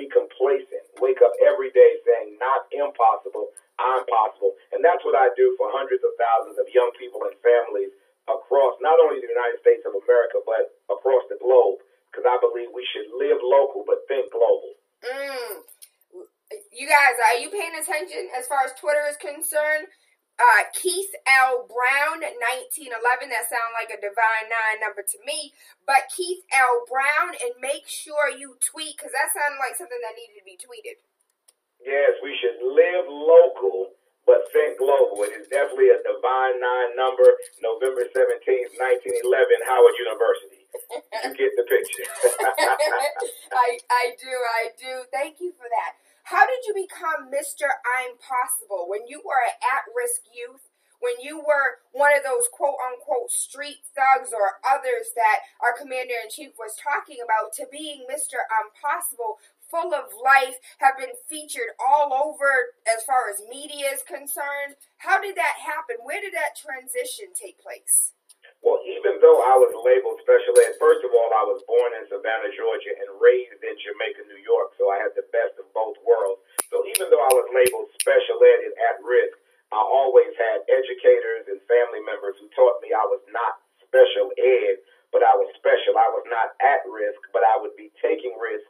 be complacent. Wake up every day saying, not impossible, I'm possible. And that's what I do for hundreds of thousands of young people and families across not only the United States of America, but across the globe. Because I believe we should live local, but think global. You guys, are you paying attention as far as Twitter is concerned? Keith L. Brown, 1911. That sounds like a divine 9 number to me. But Keith L. Brown, and make sure you tweet, because that sounded like something that needed to be tweeted. Yes, we should live local, but think global. It is definitely a divine 9 number, November 17th, 1911, Howard University. You get the picture. I do. Thank you for that. How did you become Mr. I'm Possible? When you were an at-risk youth, when you were one of those quote-unquote street thugs or others that our Commander-in-Chief was talking about, to being Mr. I'm Possible, full of life, have been featured all over as far as media is concerned. How did that happen? Where did that transition take place? Well, even though I was labeled special ed, first of all, I was born in Savannah, Georgia, and raised in Jamaica, New York, so I had the best of both worlds. So even though I was labeled special ed and at risk, I always had educators and family members who taught me I was not special ed, but I was special. I was not at risk, but I would be taking risks.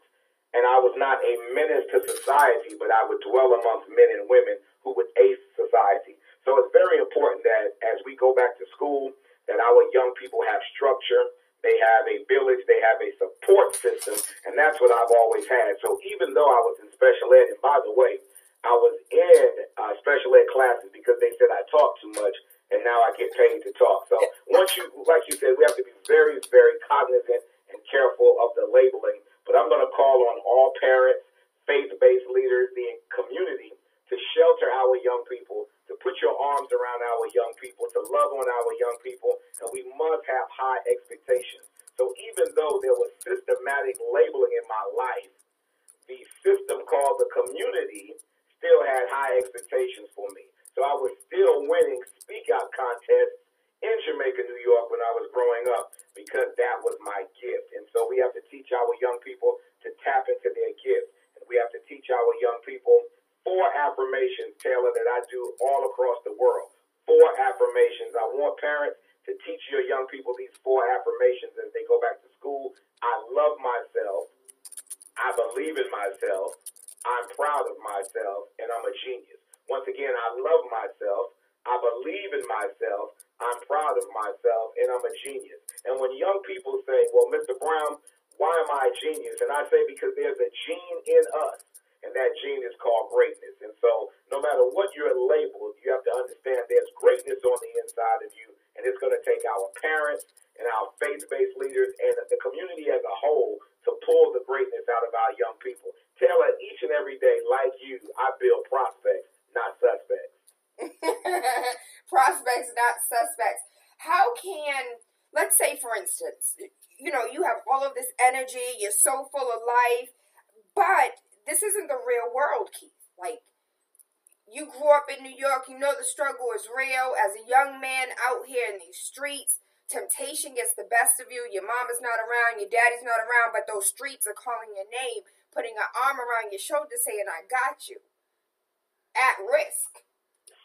And I was not a menace to society, but I would dwell amongst men and women who would ace society. So it's very important that as we go back to school, that our young people have structure, they have a village, they have a support system, and that's what I've always had. So even though I was in special ed, and by the way, I was in special ed classes because they said I talk too much, and now I get paid to talk. So once you, like you said, we have to be very, very cognizant and careful of the labeling. But I'm going to call on all parents, faith-based leaders, the community, to shelter our young people, to put your arms around our young people, to love on our young people, and we must have high expectations. So even though there was systematic labeling in my life, the system called the community still had high expectations for me. So I was still winning speak out contests in Jamaica, New York when I was growing up, because that was my gift. And so we have to teach our young people to tap into their gift. And we have to teach our young people 4 affirmations, Tayla, that I do all across the world. 4 affirmations. I want parents to teach your young people these 4 affirmations as they go back to school. I love myself. I believe in myself. I'm proud of myself, and I'm a genius. Once again, I love myself. I believe in myself. I'm proud of myself, and I'm a genius. And when young people say, well, Mr. Brown, why am I a genius? And I say, because there's a gene in us. And that gene is called greatness. And so no matter what you're labeled, you have to understand there's greatness on the inside of you. And it's going to take our parents and our faith-based leaders and the community as a whole to pull the greatness out of our young people. Tayla, each and every day, like you, I build prospects, not suspects. Prospects, not suspects. How can, let's say, for instance, you know, you have all of this energy, you're so full of life, but this isn't the real world, Keith. Like, you grew up in New York, you know the struggle is real. As a young man out here in these streets, temptation gets the best of you. Your mama's not around, your daddy's not around, but those streets are calling your name, putting an arm around your shoulder saying, I got you. At risk.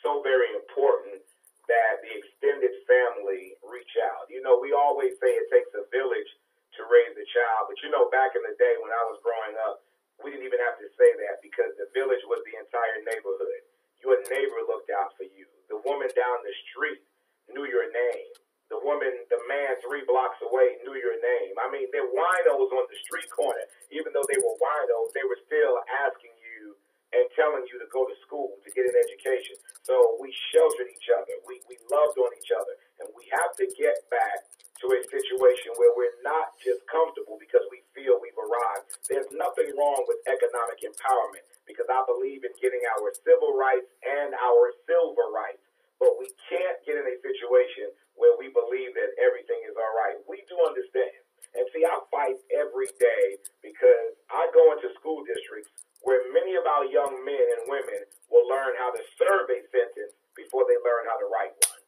So very important that the extended family reach out. You know, we always say it takes a village to raise a child, but you know, back in the day when I was growing up, we didn't even have to say that because the village was the entire neighborhood. Your neighbor looked out for you. The woman down the street knew your name. The woman, the man 3 blocks away knew your name. I mean, they're winos on the street corner. Even though they were winos, they were still asking you and telling you to go to school to get an education. So we sheltered each other. We loved on each other. And we have to get back to a situation where we're not just comfortable because we feel we've arrived. There's nothing wrong with economic empowerment because I believe in getting our civil rights and our silver rights. But we can't get in a situation where we believe that everything is all right. We do understand. And see, I fight every day because I go into school districts where many of our young men and women will learn how to serve a sentence before they learn how to write one.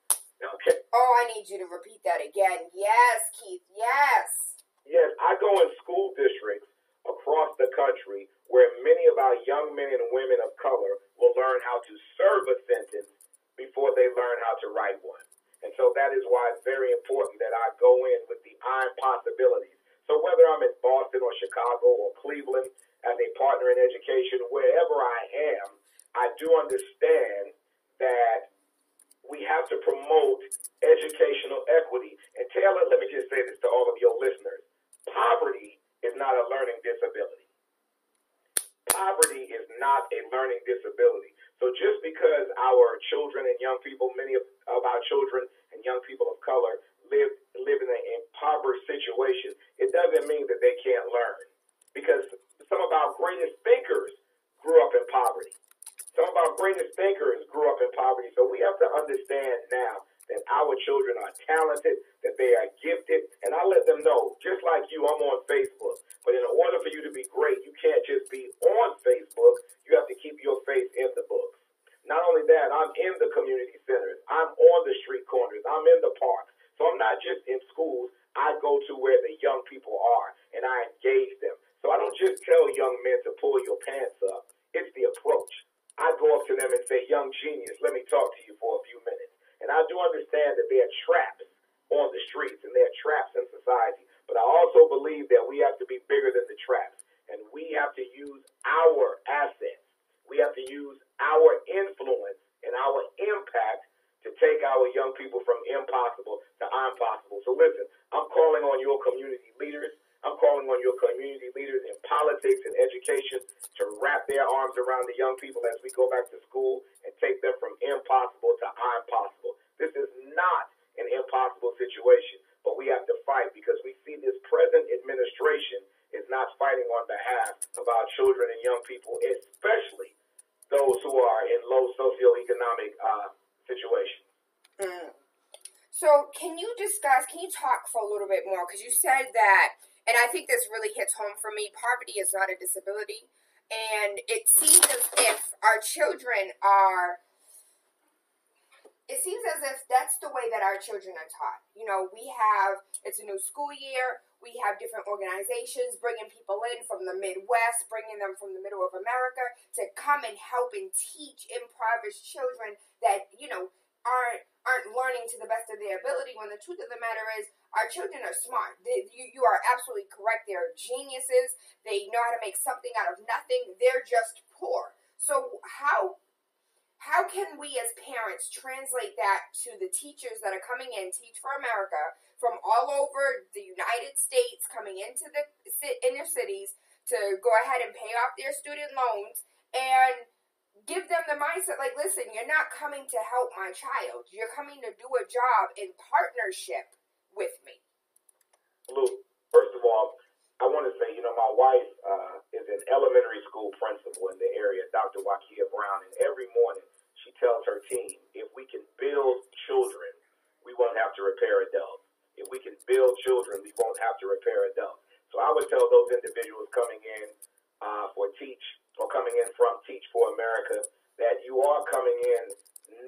Okay. Oh, I need you to repeat that again. Yes, Keith, yes. Yes, I go in school districts across the country where men and women of color will learn how to serve a sentence before they learn how to write one. And so that is why it's very important that I go in with the I'm possibilities. So whether I'm in Boston or Chicago or Cleveland as a partner in education, wherever I am, I do understand that we have to promote educational equity. And Taylor, let me just say this to all of your listeners. Poverty is not a learning disability. Poverty is not a learning disability. So just because our children and young people, many of our children and young people of color live in an impoverished situation, it doesn't mean that they can't learn. Because some of our greatest thinkers grew up in poverty. Some of our greatest thinkers grew up in poverty. So we have to understand now that our children are talented, that they are gifted. And I let them know, just like you, I'm on Facebook. But in order for you to be great, you can't just be on Facebook. You have to keep your face in the books. Not only that, I'm in the community centers. I'm on the street corners. I'm in the parks. So I'm not just in schools. I go to where the young people are, and I engage them. So I don't just tell young men to pull your pants up. It's the approach. I go up to them and say, young genius, let me talk to you for a few minutes. And I do understand that there are traps on the streets and there are traps in society. But I also believe that we have to be bigger than the traps. And we have to use our assets. We have to use our influence and our impact to take our young people from impossible to I'm possible. So listen, I'm calling on your community leaders. I'm calling on your community leaders in politics and education to wrap their arms around the young people as we go back to school and take them from impossible to I'm possible. This is not an impossible situation, but we have to fight because we see this present administration is not fighting on behalf of our children and young people, especially those who are in low socioeconomic situations. Mm. So can you talk for a little bit more? Because you said that, and I think this really hits home for me, poverty is not a disability. And it seems as if our children are, it seems as if that's the way that our children are taught. You know, it's a new school year. We have different organizations bringing people in from the Midwest, bringing them from the middle of America to come and help and teach impoverished children that, you know, aren't learning to the best of their ability, when the truth of the matter is our children are smart. You are absolutely correct. They're geniuses. They know how to make something out of nothing. They're just poor. So how can we as parents translate that to the teachers that are coming in, Teach for America, from all over the United States, coming into the inner cities to go ahead and pay off their student loans and give them the mindset like, listen, you're not coming to help my child. You're coming to do a job in partnership with me. Luke, first of all, I want to say, you know, my wife is an elementary school principal in the area, Dr. Wakia Brown, and every morning she tells her team, if we can build children, we won't have to repair adults. If we can build children, we won't have to repair adults. So I would tell those individuals coming in from Teach for America that you are coming in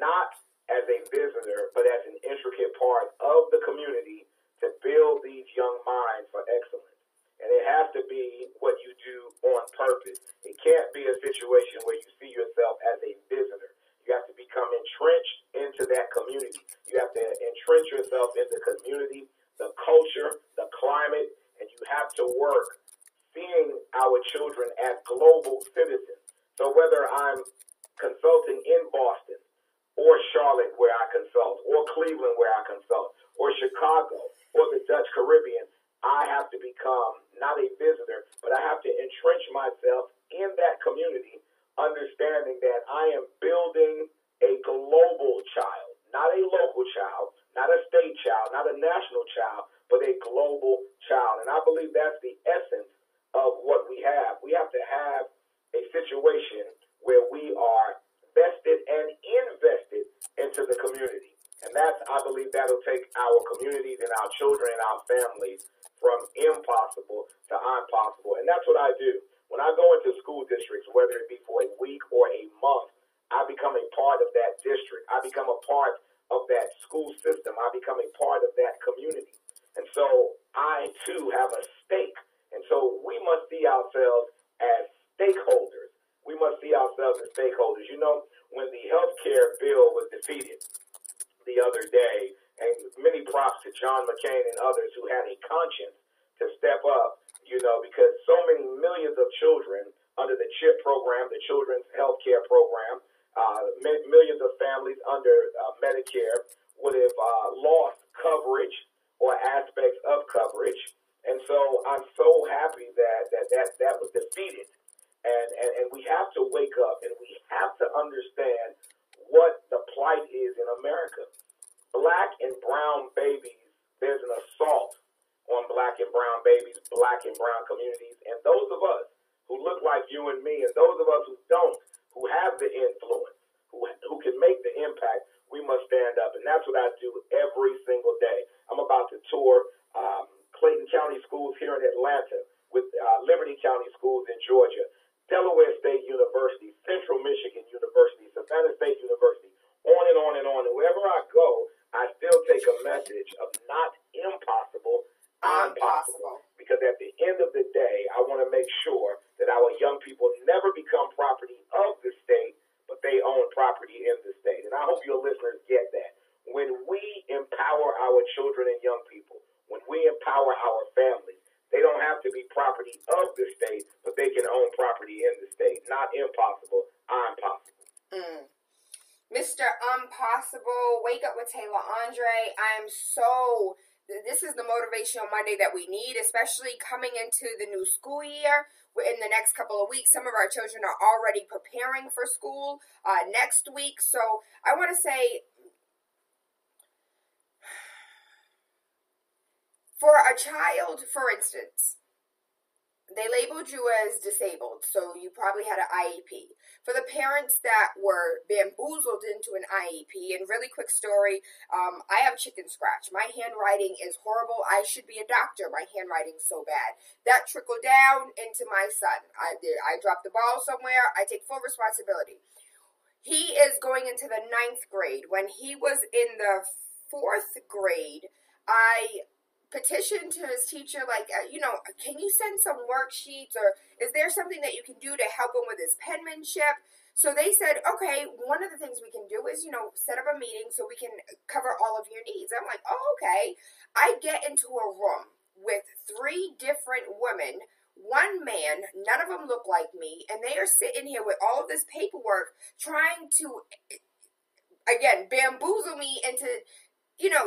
not as a visitor, but as an intricate part of the community to build these young minds for excellence. And it has to be what you do on purpose. It can't be a situation where you see yourself as a visitor. You have to become entrenched into that community. You have to entrench yourself in the community, the culture, the climate, and you have to work seeing our children as global citizens. So whether I'm consulting in Boston or Charlotte where I consult, or Cleveland where I consult, or Chicago, or the Dutch Caribbean, I have to become not a visitor, but I have to entrench myself in that community, understanding that I am building a global child, not a local child, not a state child, not a national child, but a global child. And I believe that's the essence of what we have. We have to have a situation where we are vested and invested into the community. And I believe that'll take our communities and our children and our families from impossible to I'm possible. And that's what I do. When I go into school districts, whether it be for a week or a month, I become a part of that district. I become a part of that school system. I become a part of that community. And so I, too, have a stake. And so we must see ourselves as stakeholders. We must see the other stakeholders. You know, when the health care bill was defeated the other day, and many props to John McCain and others who had a conscience to step up, you know, because so many millions of children under the CHIP program, the Children's Health Care Program, millions of families under Medicare would have lost coverage or aspects of coverage. And so I'm so happy that was defeated. And we have to wake up and we have to understand what the plight is in America. Black and brown babies, there's an assault on black and brown babies, black and brown communities. And those of us who look like you and me, and those of us who don't, who have the influence, who can make the impact, we must stand up. And that's what I do every single day. I'm about to tour Clayton County schools here in Atlanta, with Liberty County schools in Georgia, Delaware State University, Central Michigan University, Savannah State University, on and on and on. And wherever I go, I still take a message of not impossible, I'm possible. Because at the end of the day, I want to make sure that our young people never become property of the state, but they own property in the state. And I hope your listeners get that. When we empower our children and young people, when we empower our families, they don't have to be property of the state, but they can own property in the state. Not impossible, I'm possible. Mr. Impossible, Wake Up with TaylaAndre. This is the Motivational Monday that we need, especially coming into the new school year. In the next couple of weeks, some of our children are already preparing for school next week. So I want to say, for a child, for instance, they labeled you as disabled, so you probably had an IEP. For the parents that were bamboozled into an IEP, and really quick story, I have chicken scratch. My handwriting is horrible. I should be a doctor. My handwriting's so bad. That trickled down into my son. I dropped the ball somewhere. I take full responsibility. He is going into the 9th grade. When he was in the 4th grade, I petitioned to his teacher, like, can you send some worksheets, or is there something that you can do to help him with his penmanship? So they said, okay, one of the things we can do is, set up a meeting so we can cover all of your needs. I'm like, oh, okay. I get into a room with 3 different women, 1 man, none of them look like me, and they are sitting here with all of this paperwork trying to, again, bamboozle me into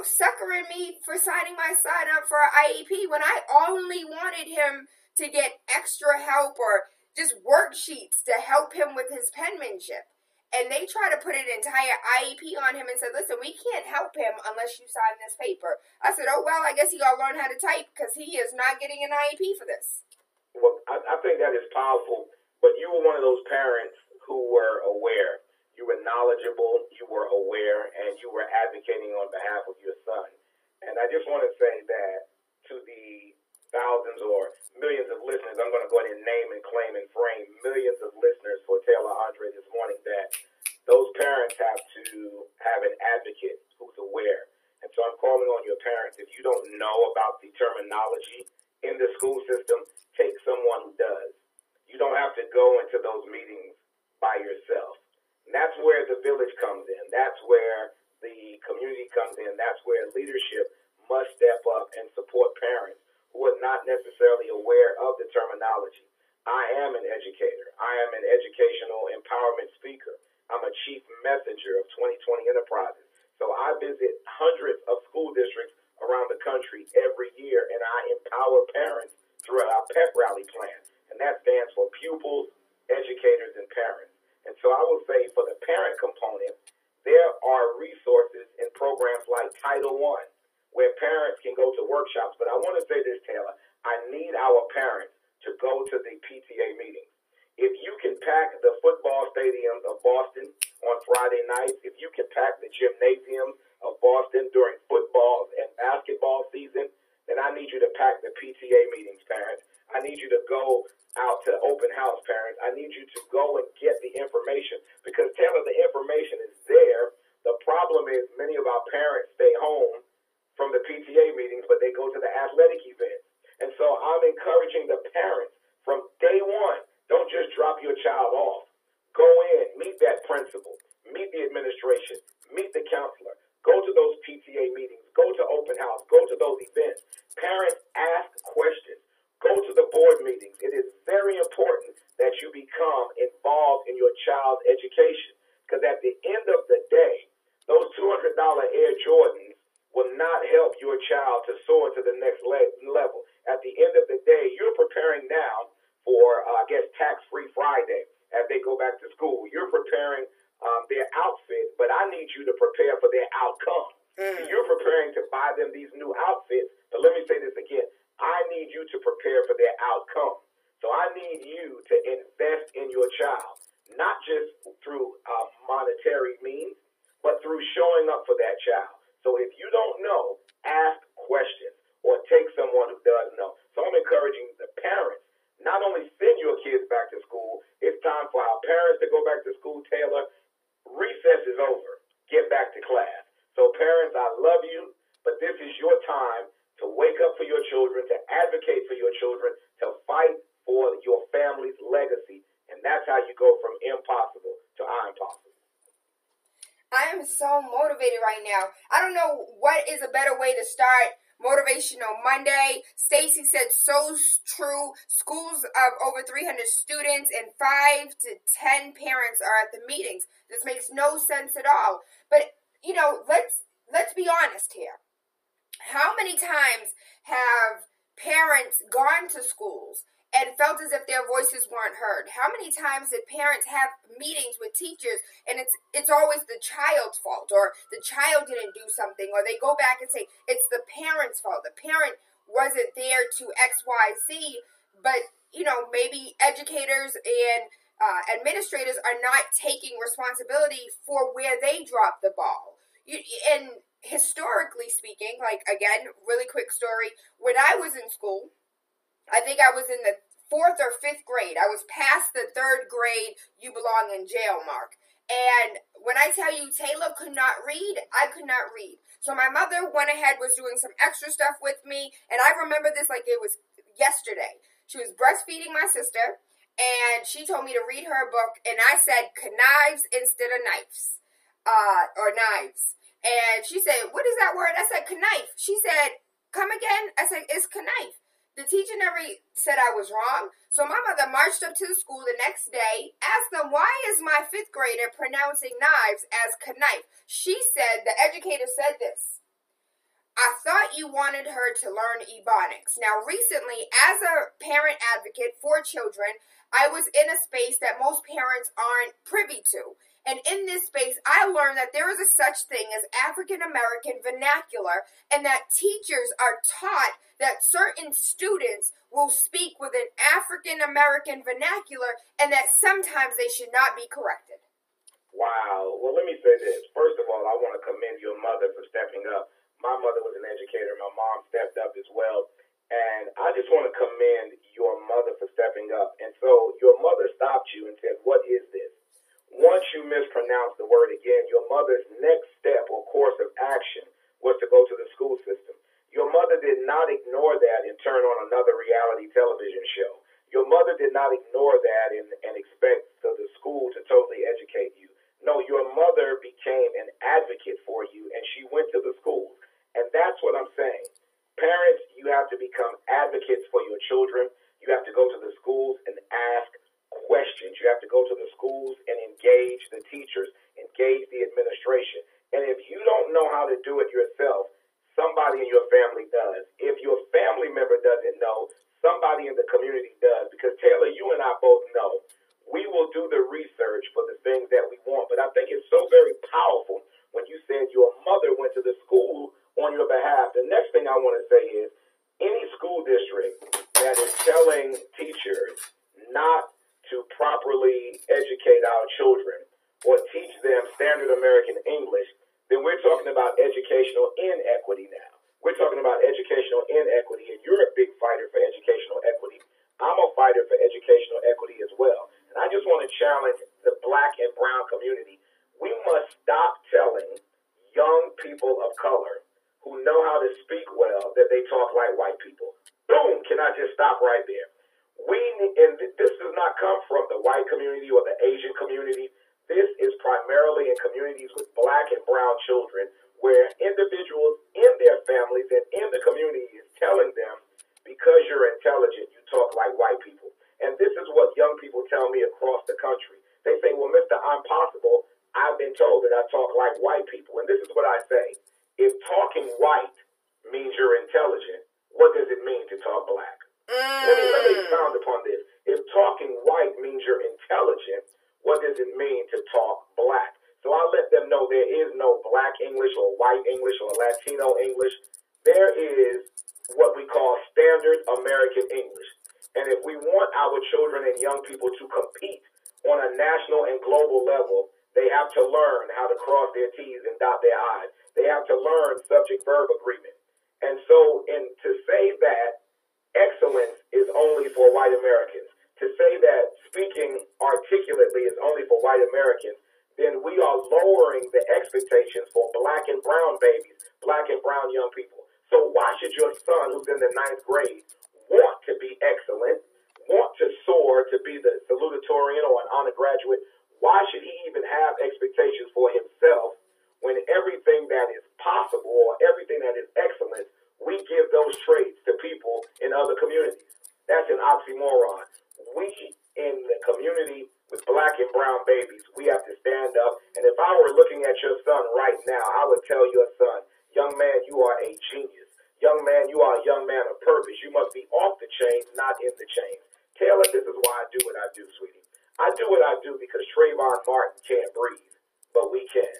suckering me for signing my son up for an IEP when I only wanted him to get extra help or just worksheets to help him with his penmanship. And they try to put an entire IEP on him and said, listen, we can't help him unless you sign this paper. I said, oh, well, I guess he got to learn how to type because he is not getting an IEP for this. Well, I think that is powerful, but you were one of those parents who were aware. You were knowledgeable, you were aware, and you were advocating on behalf of your son. And I just want to say that to the thousands or millions of listeners, I'm going to go ahead and name and claim and frame millions of listeners for TaylaAndre this morning, that those parents have to have an advocate who's aware. And so I'm calling on your parents, if you don't know about the terminology in the school system, take someone who does. You don't have to go into those meetings by yourself. And that's where the village comes in. That's where the community comes in. That's where leadership must step up and support parents who are not necessarily aware of the terminology. I am an educator. I am an educational empowerment speaker. I'm a chief messenger of 2020 Enterprises. So I visit hundreds of school districts around the country every year, and I empower parents through our pep rally plan. And that stands for pupils, educators, and parents. And so I will say for the parent component, there are resources and programs like Title I, where parents can go to workshops. But I want to say this, Tayla, I need our parents to go to the PTA meetings. If you can pack the football stadiums of Boston on Friday nights, if you can pack the gymnasiums of Boston during football and basketball season, then I need you to pack the PTA meetings, parents. I need you to go out to open house, parents. I need you to go and get the information, because, Tayla, the information is there. The problem is many of our parents stay home from the PTA meetings, but they go to the athletic events. And so I'm encouraging the parents from day one, don't just drop your child off. Go principal, meet the administration, meet the counselor, go to those PTA meetings, go to open house, go to those events. Parents, ask questions. Go to the board meetings. It is very important that you become involved in your child's education, because at the end of the day, those $200 Air Jordans will not help your child to soar to the next level. At the end of the day, you're preparing now for, tax-free Friday as they go back to school. You're preparing their outfit, but I need you to prepare for their outcome. You're preparing to buy them these new outfits, but let me say this again. I need you to prepare for their outcome. So I need you to invest in your child, not just through monetary means, but through showing up for that child. So if you don't know, ask questions or take someone who does know. So I'm encouraging the parents, not only send your kids back to school, it's time for our parents to go back to school. Taylor, recess is over. Get back to class. So parents, I love you, but this is your time to wake up for your children, to advocate for your children, to fight for your family's legacy. And that's how you go from impossible to I'm possible. I am so motivated right now. I don't know what is a better way to start Motivational Monday. Stacy said so true. Schools of over 300 students and 5 to 10 parents are at the meetings. This makes no sense at all. But, let's be honest here. How many times have parents gone to schools and felt as if their voices weren't heard? How many times did parents have meetings with teachers and it's always the child's fault, or the child didn't do something, or they go back and say it's the parent's fault. The parent wasn't there to XYZ, but maybe educators and administrators are not taking responsibility for where they dropped the ball. And historically speaking, again, really quick story, when I was in school, I think I was in the 4th or 5th grade. I was past the 3rd grade, you belong in jail mark. And when I tell you Tayla could not read, I could not read. So my mother went ahead, was doing some extra stuff with me. And I remember this like it was yesterday. She was breastfeeding my sister, and she told me to read her book. And I said knives instead of knives, or knives. And she said, what is that word? I said knife. She said, come again? I said, it's knife. The teacher never said I was wrong. So my mother marched up to the school the next day, asked them, why is my 5th grader pronouncing knives as knife? She said, the educator said this. I thought you wanted her to learn Ebonics. Now, recently, as a parent advocate for children, I was in a space that most parents aren't privy to. And in this space, I learned that there is a such thing as African American vernacular, and that teachers are taught that certain students will speak with an African American vernacular, and that sometimes they should not be corrected. Wow. Well, let me say this. First of all, I want to commend your mother for stepping up. My mother was an educator. My mom stepped up as well. And I just want to commend your mother for stepping up. And so your mother stopped you and said, what is this? Once you mispronounce the word again, your mother's next step or course of action was to go to the school system. Your mother did not ignore that and turn on another reality television show. Your mother did not ignore that and expect the school to totally educate you. No, your mother became an advocate for you, and she went to the schools. And that's what I'm saying. Parents, you have to become advocates for your children. You have to go to the schools and ask questions. You have to go to the schools and engage the teachers, engage the administration. And if you don't know how to do it yourself, somebody in your family does. If your family member doesn't know, somebody in the community does. Because Taylor, you and I both know we will do the research for the things that we want. But I think it's so very powerful when you said your mother went to the school on your behalf. The next thing I want to say is any school district that is telling teachers not to properly educate our children or teach them standard American English, then we're talking about educational inequity now. We're talking about educational inequity, and you're a big fighter for educational equity. I'm a fighter for educational equity as well. And I just want to challenge the Black and brown community. We must stop telling young people of color who know how to speak well that they talk like white people. Boom! Can I just stop right there? And this does not come from the white community or the Asian community. This is primarily in communities with black and brown children, where individuals in their families and in the community is telling them, because you're intelligent, you talk like white people. And this is what young people tell me across the country. They say, well, Mr. I'm possible, I've been told that I talk like white people. And this is what I say. If talking white means you're intelligent, what does it mean to talk black? Let me expound upon this. If talking white means you're intelligent, what does it mean to talk black? So I let them know there is no black English or white English or Latino English. There is what we call standard American English. And if we want our children and young people to compete on a national and global level, they have to learn how to cross their T's and dot their I's. They have to learn subject-verb agreement. And so to say that excellence is only for white Americans, to say that speaking articulately is only for white Americans, then we are lowering the expectations for black and brown babies, black and brown young people. So why should your son, who's in the 9th grade, want to be excellent, want to soar to be the salutatorian or an honor graduate? Why should he even have expectations for himself when everything that is possible or everything that is excellent, we give those traits to people in other communities? That's an oxymoron. We in the community with black and brown babies, we have to stand up. And if I were looking at your son right now, I would tell your son, young man, you are a genius. Young man, you are a young man of purpose. You must be off the chains, not in the chains. Tayla, this is why I do what I do, sweetie. I do what I do because Trayvon Martin can't breathe, but we can.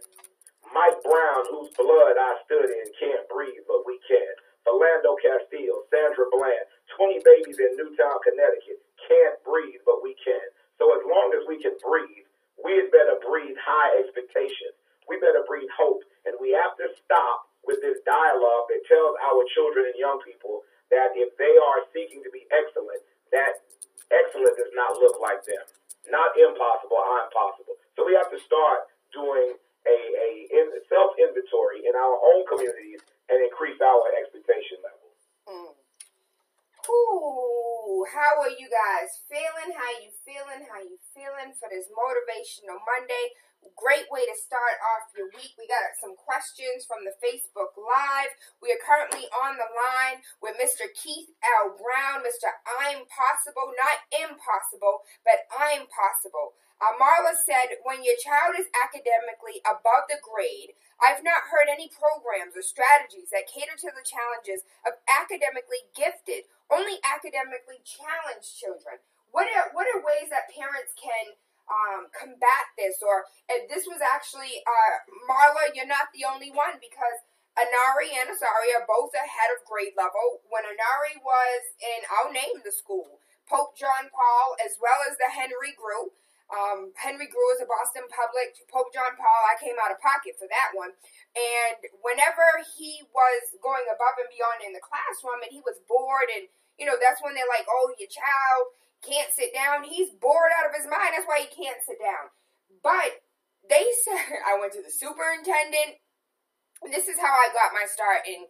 Mike Brown, whose blood I stood in, can't breathe, but we can. Philando Castile, Sandra Bland, 20 babies in Newtown, Connecticut, can't breathe, but we can. So as long as we can breathe, we had better breathe high expectations. We better breathe hope. And we have to stop with this dialogue that tells our children and young people that if they are seeking to be excellent, that excellence does not look like them. Not impossible, I'm possible. So we have to start doing a self-inventory in our own communities and increase our expectation level. Ooh, how are you guys feeling? How you feeling for this Motivational Monday? Great way to start off your week. We got some questions from the Facebook Live. We are currently on the line with Mr. Keith L. Brown. Mr. I'm Possible, not impossible, but I'm Possible. Marla said, when your child is academically above the grade, I've not heard any programs or strategies that cater to the challenges of academically gifted, only academically challenged children. What are ways that parents can combat this? Or this was actually, Marla, you're not the only one, because Anari and Asari are both ahead of grade level. When Anari was in, I'll name the school, Pope John Paul, as well as the Henry Grew. Henry Grew is a Boston public. Pope John Paul, I came out of pocket for that one. And whenever he was going above and beyond in the classroom and he was bored, and, that's when they're like, oh, your child can't sit down. He's bored out of his mind. That's why he can't sit down. But they said, I went to the superintendent. This is how I got my start in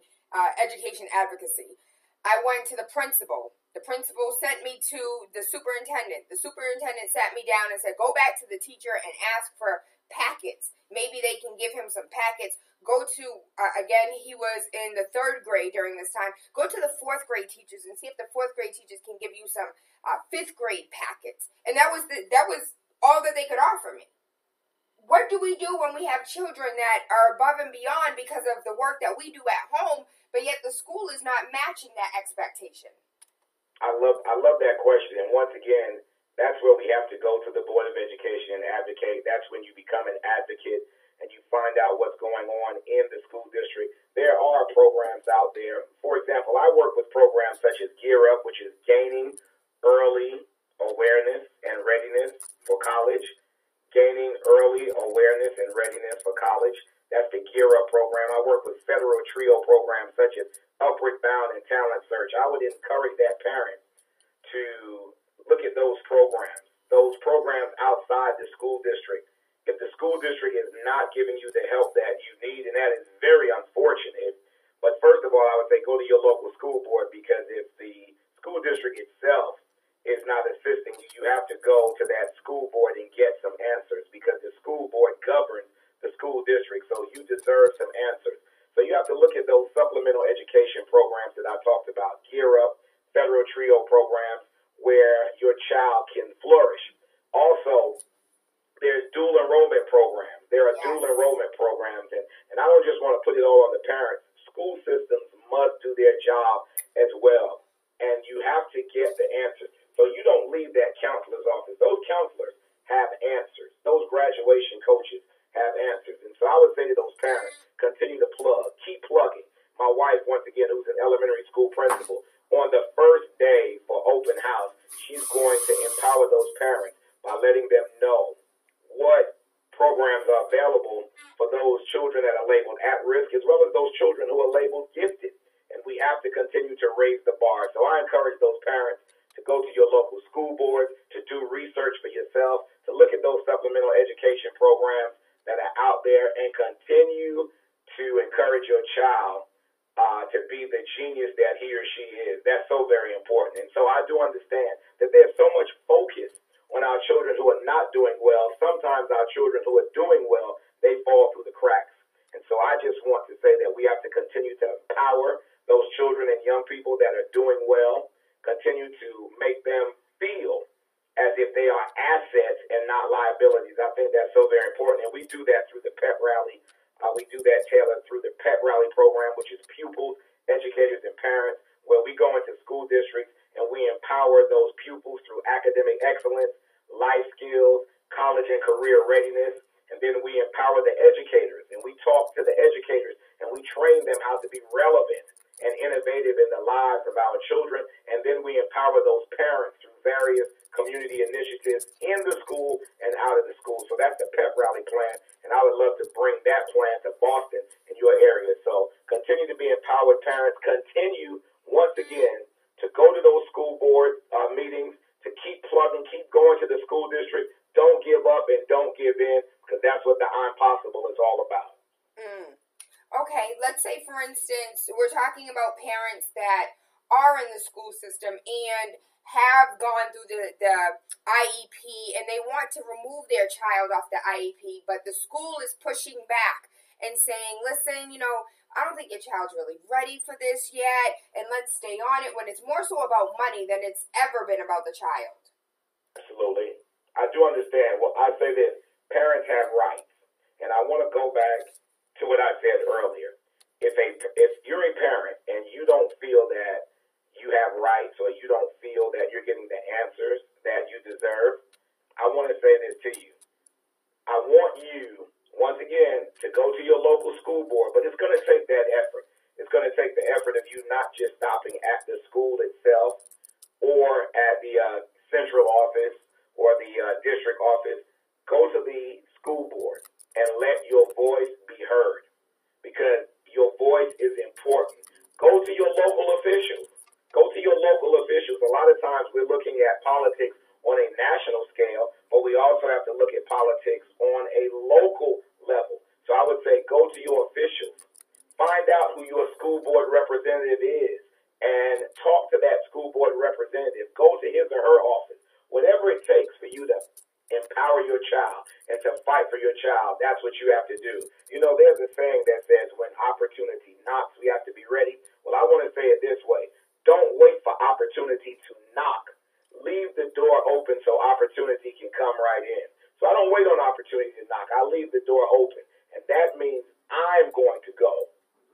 education advocacy. I went to the principal. The principal sent me to the superintendent. The superintendent sat me down and said, go back to the teacher and ask for packets. Maybe they can give him some packets. Go to, again, he was in the 3rd grade during this time. Go to the 4th grade teachers and see if the 4th grade teachers can give you some 5th grade packets. And that was all that they could offer me. What do we do when we have children that are above and beyond because of the work that we do at home, but yet the school is not matching that expectation? I love that question. And once again, that's where we have to go to the Board of Education and advocate. That's when you become an advocate and you find out what's going on in the school district. There are programs out there. For example, I work with programs such as Gear Up, which is gaining early awareness and readiness for college. Gaining early awareness and readiness for college. That's the Gear Up program. I work with federal TRIO programs such as Upward Bound and Talent Search. I would encourage that parent to look at those programs outside the school district. If the school district is not giving you the help that you need, and that is very unfortunate, but first of all, I would say go to your local school board, because if the school district itself is not assisting you, you have to go to that school board and get some answers, because the school board school enrollment programs. And I don't just want to put it all on the parents. School systems must do their job as well. And you have to get the answers. So you don't leave that counselor's office. Those counselors have answers. Those graduation coaches have answers. And so I would say to those parents, continue to plug. Keep plugging. My wife, once again, who's an elementary school principal, on the first day for open house, she's going to empower those parents by letting them know what programs are available for those children that are labeled at risk, as well as those children who are labeled gifted. And we have to continue to raise the bar. So I encourage those parents to go to your local school boards, to do research for yourself, to look at those supplemental education programs that are out there, and continue to encourage your child to be the genius that he or she is. That's so very important. And so I do understand that there's so much focus on our children who are not doing well. Sometimes our children who are doing well, they fall through the cracks. And so I just want to say that we have to continue to empower those children and young people that are doing well, continue to make them feel as if they are assets and not liabilities. I think that's so very important. And we do that through the pep rally. We do that, Tayla, through the pep rally program, which is pupils, educators, and parents, where we go into school districts and we empower those pupils through academic excellence, life skills, college and career readiness. And then we empower the educators, and we talk to the educators, and we train them how to be relevant and innovative in the lives of our children. And then we empower those parents through various community initiatives in the school and out of the school. So that's the pep rally plan, and I would love to bring that plan to Boston in your area. So continue to be empowered parents. Continue, once again, to go to those school board meetings, to keep plugging, keep going to the school district. Don't give up and don't give in, because that's what the I'm possible is all about. Okay, let's say, for instance, we're talking about parents that are in the school system and have gone through the IEP, and they want to remove their child off the IEP, but the school is pushing back and saying, listen, I don't think your child's really ready for this yet, and let's stay on it, when it's more so about money than it's ever been about the child. Absolutely. I do understand. Well, I say this, parents have rights, and I want to go back to what I said earlier. If you're a parent and you don't feel that you have rights, or you don't feel that you're getting the answers that you deserve, I want to say this to you. I want you, once again, to go to your local school board, but it's going to take that effort. It's going to take the effort of you not just stopping at the school itself or at the central office or the district office. Go to the school board and let your voice be heard, because your voice is important. Go to your local officials. Go to your local officials. A lot of times we're looking at politics on a national scale, but we also have to look at politics on a local level. So I would say go to your officials. Find out who your school board representative is and talk to that school board representative. Go to his or her office. Whatever it takes for you to empower your child and to fight for your child, that's what you have to do. There's a saying that says, when opportunity knocks, we have to be ready. Well, I want to say it this way. Don't wait for opportunity to knock. Leave the door open so opportunity can come right in. So I don't wait on opportunity to knock. I leave the door open. And that means I'm going to go.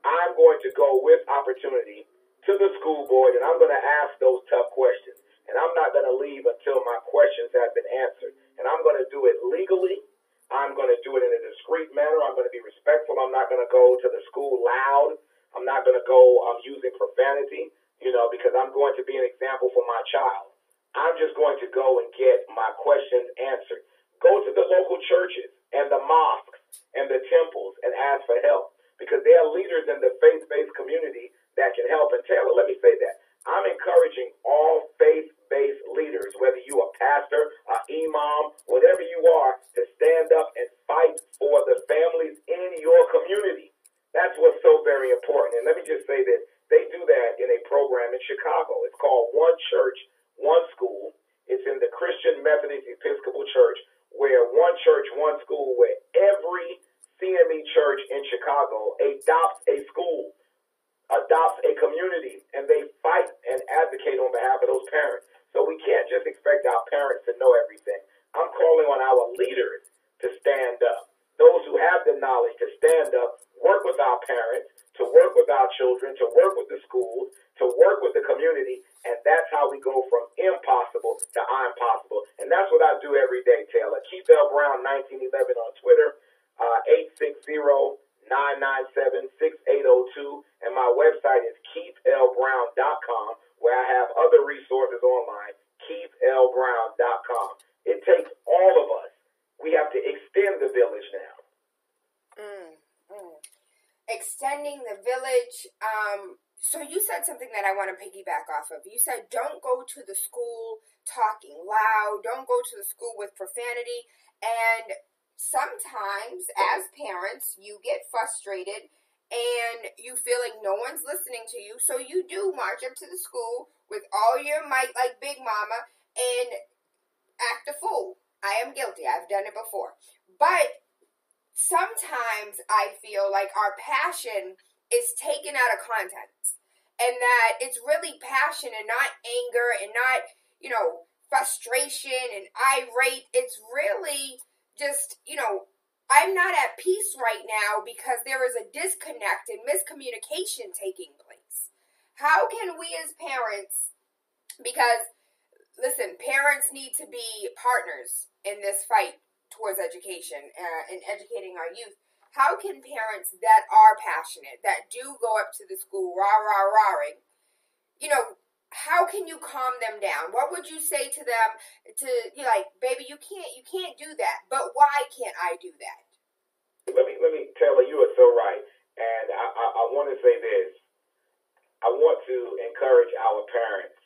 I'm going to go with opportunity to the school board, and I'm going to ask those tough questions. And I'm not going to leave until my questions have been answered. And I'm going to do it legally. I'm going to do it in a discreet manner. I'm going to be respectful. I'm not going to go to the school loud. I'm not going to go using profanity, because I'm going to be an example for my child. I'm just going to go and get my questions answered. Go to the local churches and the mosques and the temples and ask for help, because there are leaders in the faith-based community that can help. And Tayla, let me say that. I'm encouraging all faith-based leaders, whether you are pastor, imam, whatever you are, to stand up and fight for the families in your community. That's what's so very important. And let me just say this. They do that in a program in Chicago. It's called One Church, One School. It's in the Christian Methodist Episcopal Church, where One Church, One School, where every CME church in Chicago adopts a school, adopts a community, and they fight and advocate on behalf of those parents. So we can't just expect our parents to know everything. I'm calling on our leaders to stand up. Those who have the determined to work with the schools, to work with the community, and that's how we go from impossible to I'm possible. And that's what I do every day, Taylor. Keith L. Brown 1911 on Twitter, 860-997-6802, and my website is keithlbrown.com, where I have other resources online, keithlbrown.com. It takes all of us. We have to extend the village now. Extending the village. So you said something that I want to piggyback off of. You said don't go to the school talking loud. Don't go to the school with profanity. And sometimes, as parents, you get frustrated and you feel like no one's listening to you. So you do march up to the school with all your might like Big Mama and act a fool. I am guilty. I've done it before. But sometimes I feel like our passion is taken out of context, and that it's really passion and not anger and not, frustration and irate. It's really just, I'm not at peace right now because there is a disconnect and miscommunication taking place. How can we as parents, because, listen, parents need to be partners in this fight towards education and educating our youth. How can parents that are passionate, that do go up to the school, rah-rah-rahing, how can you calm them down? What would you say to them baby, you can't do that, but why can't I do that? Let me, Taylor, you are so right. And I want to say this. I want to encourage our parents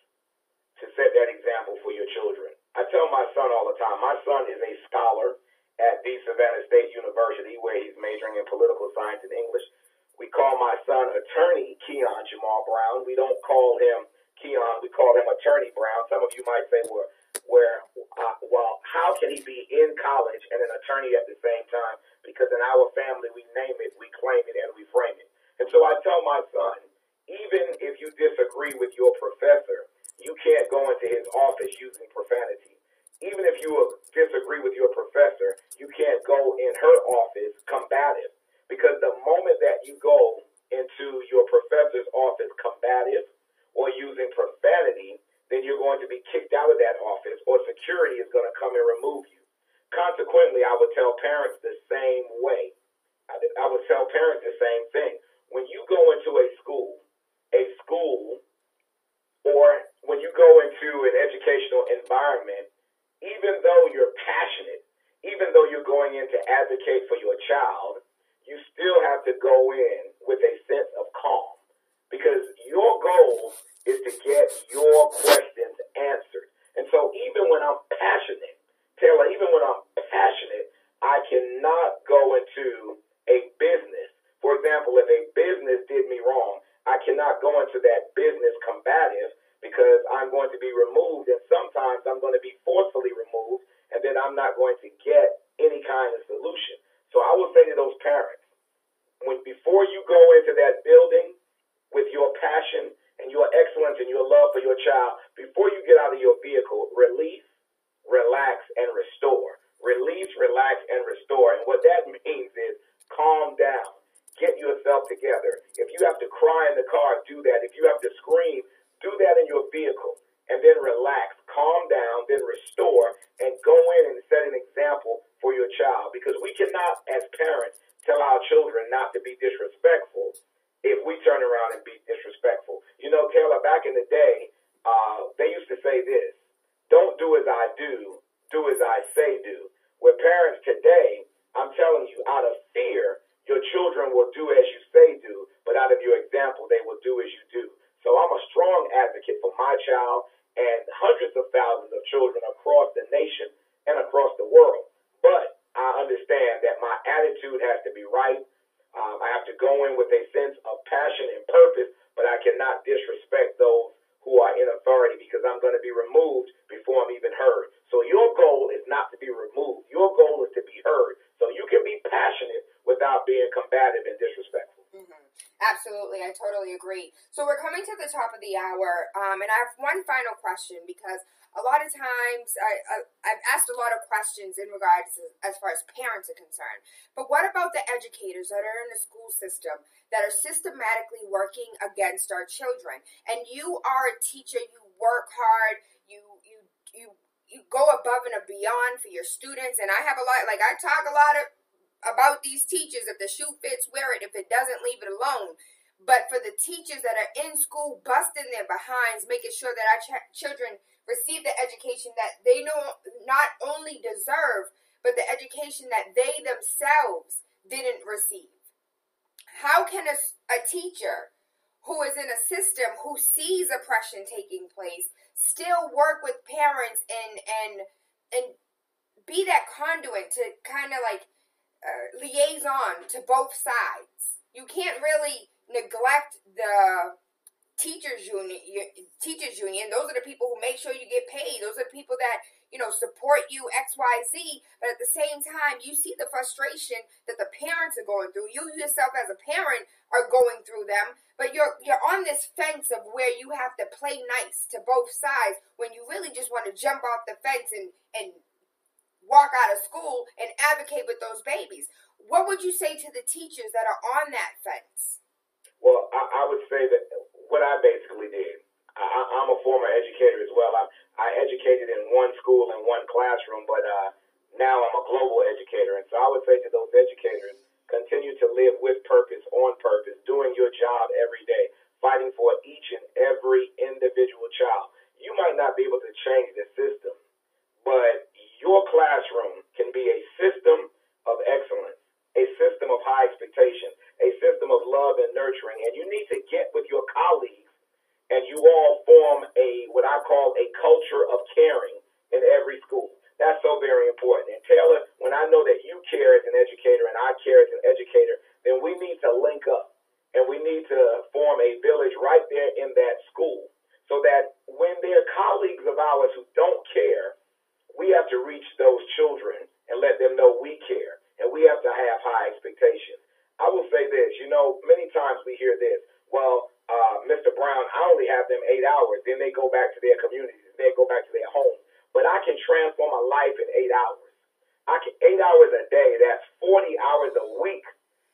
to set that example for your children. I tell my son all the time, my son is a scholar at the Savannah State University, where he's majoring in political science and English. We call my son Attorney Keon Jamal Brown. We don't call him Keon, we call him Attorney Brown. Some of you might say, well, how can he be in college and an attorney at the same time? Because in our family, we name it, we claim it, and we frame it. And so I tell my son, even if you disagree with your professor, you can't go into his office using profanity. Even if you disagree with your professor, you can't go in her office combative. Because the moment that you go into your professor's office combative or using profanity, then you're going to be kicked out of that office, or security is going to come and remove you. Consequently, I would tell parents the same way. I would tell parents the same thing. When you go into a school, or when you go into an educational environment, even though you're passionate, even though you're going in to advocate for your child, you still have to go in with a sense of calm, because your goal is to get your questions answered. And so even when I'm passionate, Taylor, I cannot go into a business. For example, if a business did me wrong, I cannot go into that business combative, because I'm going to be removed, and sometimes I'm going to be forcefully removed, and then I'm not going to get any kind of solution. So I will say to those parents, before you go into that building with your passion and your excellence and your love for your child, before you get out of your vehicle, release, relax, and restore. Release, relax, and restore. And what that means is calm down. Get yourself together. If you have to cry in the car, do that. If you have to scream, do that in your vehicle. And then relax, calm down, then restore, and go in and set an example for your child. Because we cannot, as parents, tell our children not to be disrespectful if we turn around and be disrespectful. Taylor, back in the day, they used to say this: don't do as I do as I say do. With parents today, I'm telling you, out of fear, your children will do as you say do, but out of your example, they will do as you do. So I'm a strong advocate for my child and hundreds of thousands of children across the nation and across the world. But I understand that my attitude has to be right. I have to go in with a sense of passion and purpose, but I cannot disrespect those who are in authority, because I'm going to be removed before I'm even heard. So your goal is not to be removed. Your goal is to be heard. So you can be passionate without being combative and disrespectful. Mm-hmm. Absolutely, I totally agree. So we're coming to the top of the hour, and I have one final question because a lot of times I've asked a lot of questions in regards to, as far as parents are concerned. But what about the educators that are in the school system that are systematically working against our children? And you are a teacher, you work hard, you go above and beyond for your students, and I have a lot, like I talk a lot about these teachers. If the shoe fits, wear it. If it doesn't, leave it alone. But for the teachers that are in school, busting their behinds, making sure that our children receive the education that they know not only deserve, but the education that they themselves didn't receive. How can a teacher who is in a system who sees oppression taking place still work with parents and be that conduit to kind of like liaison to both sides? You can't really neglect the teachers union. Those are the people who make sure you get paid. Those are the people that, support you, XYZ. But at the same time, you see the frustration that the parents are going through. You yourself as a parent are going through them. But you're on this fence of where you have to play nice to both sides when you really just want to jump off the fence and walk out of school and advocate with those babies. What would you say to the teachers that are on that fence? Well, I would say that what I basically did, I'm a former educator as well. I educated in one school and one classroom, but now I'm a global educator. And so I would say to those educators, continue to live with purpose, on purpose, doing your job every day, fighting for each and every individual child. You might not be able to change the system, but your classroom can be a system of excellence, a system of high expectation, a system of love and nurturing. And you need to get with your colleagues and you all form what I call a culture of caring in every school. That's so very important. And Tayla, when I know that you care as an educator and I care as an educator, then we need to link up and we need to form a village right there in that school so that when there are colleagues of ours who don't care, we have to reach those children and let them know we care, and we have to have high expectations. I will say this, many times we hear this, well, Mr. Brown, I only have them 8 hours, then they go back to their communities, they go back to their homes, but I can transform a life in 8 hours. 8 hours a day, that's 40 hours a week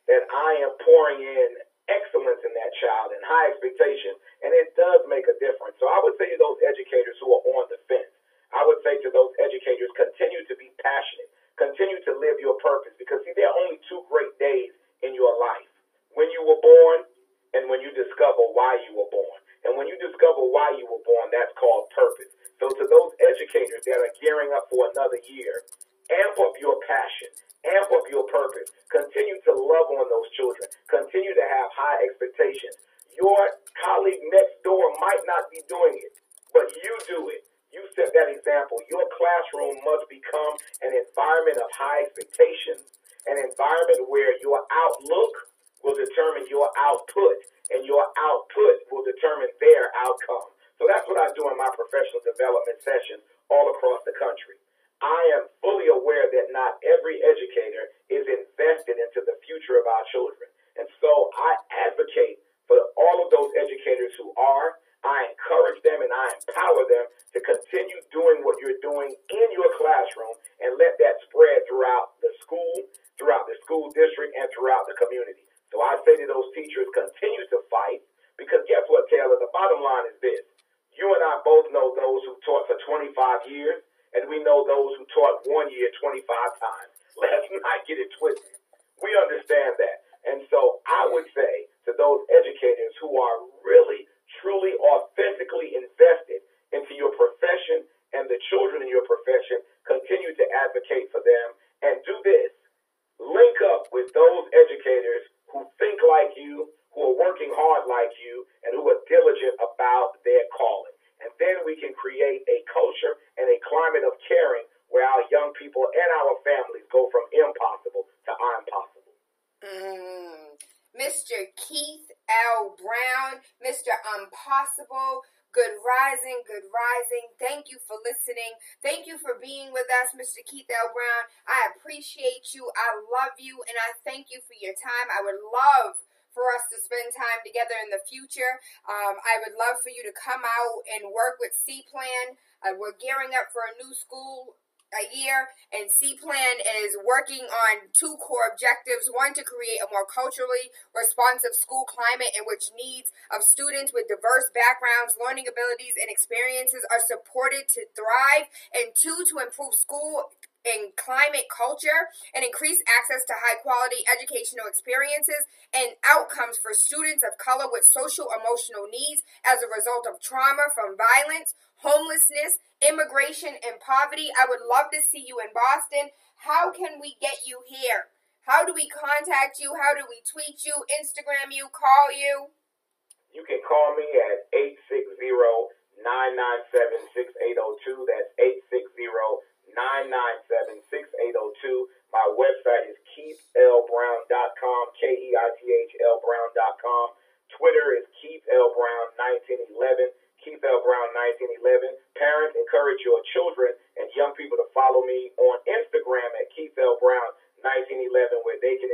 that I am pouring in excellence in that child and high expectation, and it does make a difference. So I would say to those educators who are on the fence, I would say to those educators, continue to be passionate. Continue to live your purpose. Because, see, there are only 2 great days in your life. When you were born and when you discover why you were born. And when you discover why you were born, that's called purpose. So to those educators that are gearing up for another year, amp up your passion. Amp up your purpose. Continue to love on those children. Continue to have high expectations. Your colleague next door might not be doing it, but you do it. You set that example. Your classroom must become an environment of high expectations, an environment where your outlook will determine your output, and your output will determine their outcome. So that's what I do in my professional development sessions all across the country. I am fully aware that not every educator is invested into the future of our children. And so I advocate for all of those educators who are. I encourage them and I empower them to continue doing what you're doing in your classroom and let that spread throughout the school district, and throughout the community. So I say to those teachers, continue to fight, because guess what, Tayla? The bottom line is this. You and I both know those who taught for 25 years, and we know those who taught 1 year 25 times. Let's not get it twisted. We understand that. And so I would say to those educators who are really, truly, authentically invested into your profession and the children in your profession, continue to advocate for them. And do this. Link up with those educators who think like you, who are working hard like you, and who are diligent about their calling. And then we can create a culture and a climate of caring where our young people and our families go from impossible to I'm possible. Mr. Keith L. Brown, Mr. Impossible, good rising, good rising. Thank you for listening. Thank you for being with us, Mr. Keith L. Brown. I appreciate you. I love you, and I thank you for your time. I would love for us to spend time together in the future. I would love for you to come out and work with C-Plan. We're gearing up for a new school year, and C-Plan is working on two core objectives. One, to create a more culturally responsive school climate in which needs of students with diverse backgrounds, learning abilities, and experiences are supported to thrive. And two, to improve school and climate culture and increase access to high-quality educational experiences and outcomes for students of color with social emotional needs as a result of trauma from violence, homelessness, immigration, and poverty. I would love to see you in Boston. How can we get you here? How do we contact you? How do we tweet you, Instagram you, call you? You can call me at 860-997-6802. That's 860-997-6802. My website is KeithLBrown.com, KeithLBrown.com. Twitter is KeithLBrown1911. Keith L. Brown 1911. Parents, encourage your children and young people to follow me on Instagram at Keith L. Brown 1911, where they can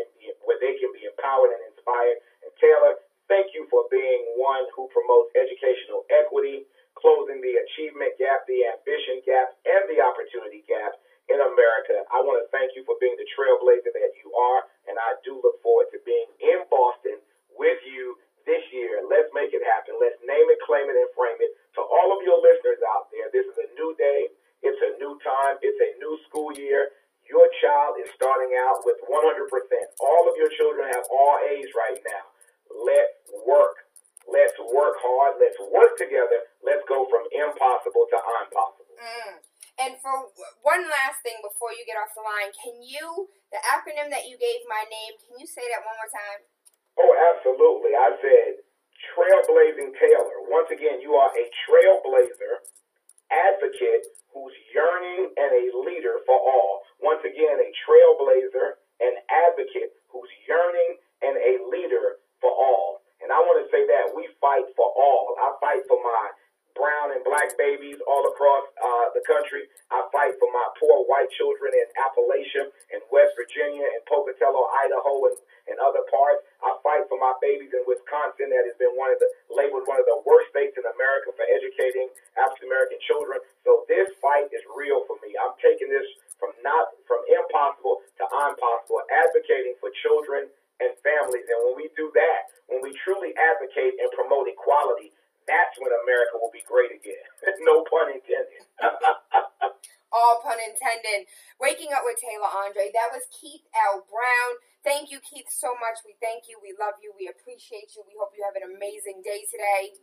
be empowered and inspired. And Taylor, thank you for being one who promotes educational equity, closing the achievement gap, the ambition gap, and the opportunity gap in America. I want to thank you for being the trailblazer that you are, and I do look forward to being in Boston with you this year. Let's make it happen. Let's name it, claim it, and frame it. To all of your listeners out there, this is a new day. It's a new time. It's a new school year. Your child is starting out with 100%. All of your children have all A's right now. Let's work. Let's work hard. Let's work together. Let's go from impossible to impossible. And for one last thing before you get off the line, the acronym that you gave my name, can you say that one more time? Oh, absolutely. I said Trailblazing Taylor. Once again, you are a trailblazer, advocate who's yearning, and a leader for all. Once again, a trailblazer, an advocate who's yearning, and a leader for all. And I want to say that we fight for all. I fight for my brown and black babies all across the country. I fight for my poor white children in Appalachia and West Virginia and Pocatello, Idaho, and other parts. I fight for my babies in Wisconsin that has been labeled one of the worst states in America for educating African American children. So this fight is real for me. I'm taking this from impossible to impossible, advocating for children and families. And when we do that, when we truly advocate and promote equality, that's when America will be great again. No pun intended. All pun intended. Waking Up with TaylaAndre. That was Keith L. Brown. Thank you, Keith, so much. We thank you. We love you. We appreciate you. We hope you have an amazing day today.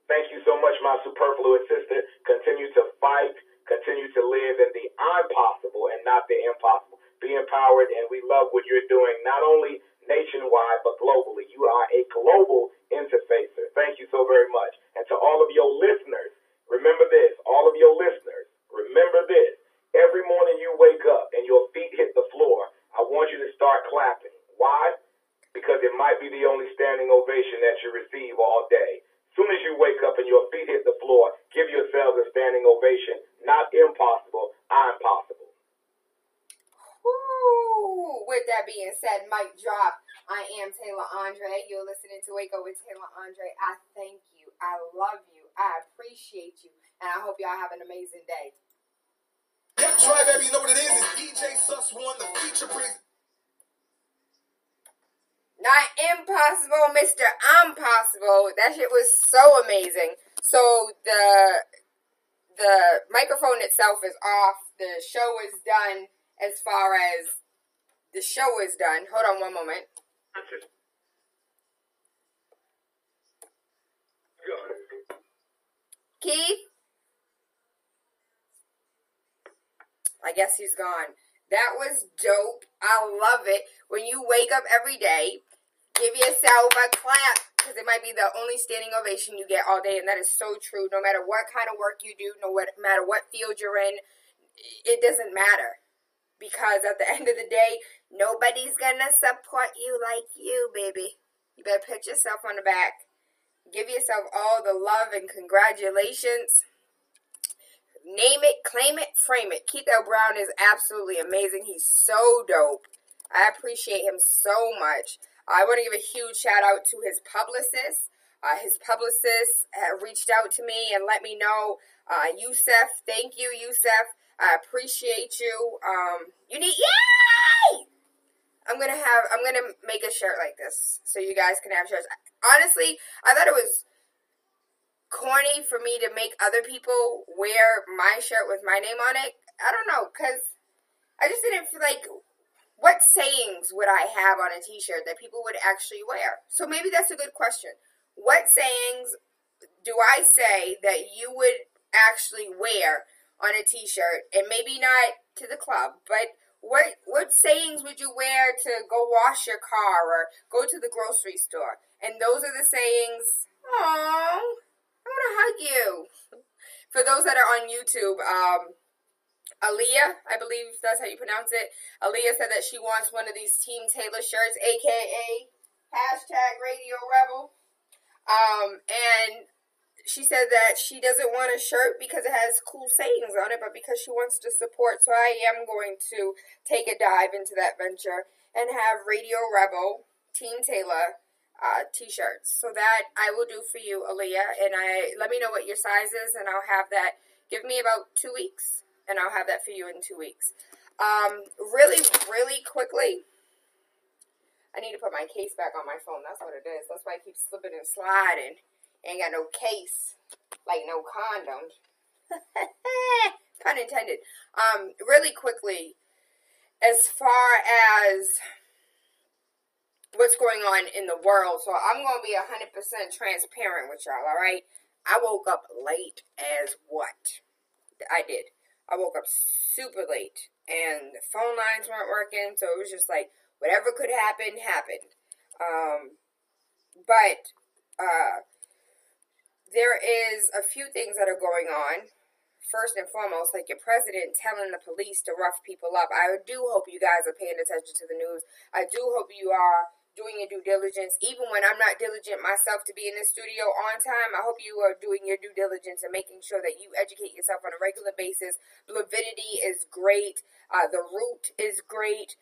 Thank you so much, my superfluous sister. Continue to fight. Continue to live in the impossible and not the impossible. Be empowered, and we love what you're doing, not only nationwide, but globally. You are a global interfacer. Thank you so very much. And to all of your listeners, remember this. All of your listeners, remember this. Every morning you wake up and your feet hit the floor, I want you to start clapping. Why? Because it might be the only standing ovation that you receive all day. As soon as you wake up and your feet hit the floor, give yourselves a standing ovation. Not impossible, I'm possible. Woo! With that being said, mic drop. I am TaylaAndre. You're listening to Wake Up with TaylaAndre. I thank you. I love you. I appreciate you. And I hope y'all have an amazing day. Yep, try, baby. You know what it is? It's DJ Sus One, the feature priest. Not impossible, Mr. Impossible. That shit was so amazing. So the microphone itself is off. The show is done as far as the show is done. Hold on one moment. Keith? I guess he's gone. That was dope. I love it. When you wake up every day, give yourself a clap, because it might be the only standing ovation you get all day, and that is so true. No matter what kind of work you do, no matter what field you're in, it doesn't matter. Because at the end of the day, nobody's gonna support you like you, baby. You better pat yourself on the back. Give yourself all the love and congratulations. Name it, claim it, frame it. Keith L. Brown is absolutely amazing. He's so dope. I appreciate him so much. I want to give a huge shout out to his publicist. His publicist reached out to me and let me know, Yusef, thank you, Yusef. I appreciate you. Yay! I'm gonna make a shirt like this so you guys can have shirts. Honestly, I thought it was corny for me to make other people wear my shirt with my name on it. I don't know, because I just didn't feel like, what sayings would I have on a t-shirt that people would actually wear? So maybe that's a good question. What sayings do I say that you would actually wear on a t-shirt? And maybe not to the club, but what sayings would you wear to go wash your car or go to the grocery store? And those are the sayings, I want to hug you. For those that are on YouTube, Aaliyah, I believe that's how you pronounce it. Aaliyah said that she wants one of these Team Tayla shirts, aka #Radio Rebel. And she said that she doesn't want a shirt because it has cool sayings on it, but because she wants to support. So I am going to take a dive into that venture and have Radio Rebel, Team Tayla t-shirts. So that I will do for you, Aaliyah. And let me know what your size is, and I'll have that. Give me about 2 weeks, and I'll have that for you in 2 weeks. Really, really quickly, I need to put my case back on my phone. That's what it is. That's why I keep slipping and sliding. Ain't got no case, like no condom. Pun intended. Really quickly, as far as what's going on in the world, so I'm going to be 100% transparent with y'all, all right? I woke up late as what? I did. I woke up super late, and the phone lines weren't working, so it was just like, whatever could happen, happened. But there is a few things that are going on. First and foremost, like your president telling the police to rough people up. I do hope you guys are paying attention to the news. I do hope you are doing your due diligence. Even when I'm not diligent myself to be in the studio on time, I hope you are doing your due diligence and making sure that you educate yourself on a regular basis. Blavidity is great. The Root is great.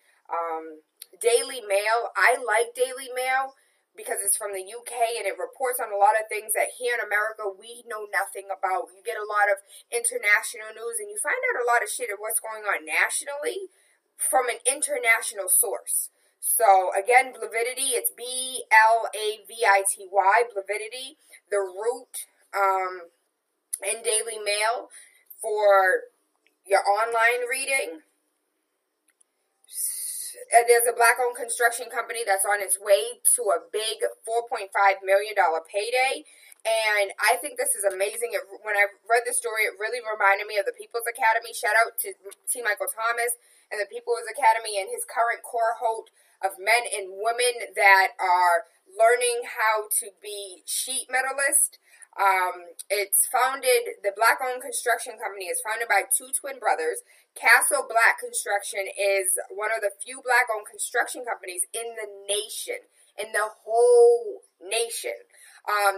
Daily Mail. I like Daily Mail because it's from the UK and it reports on a lot of things that here in America we know nothing about. You get a lot of international news and you find out a lot of shit of what's going on nationally from an international source. So again, Blavidity, it's Blavity, Blavidity, The Root, and Daily Mail for your online reading. There's a Black-owned construction company that's on its way to a big $4.5 million payday. And I think this is amazing. When I read the story, it really reminded me of the People's Academy. Shout out to T. Michael Thomas and the People's Academy and his current cohort of men and women that are learning how to be sheet metallist. It's founded, the Black-owned construction company is founded by two twin brothers. Castle Black Construction is one of the few Black-owned construction companies in the nation, in the whole nation.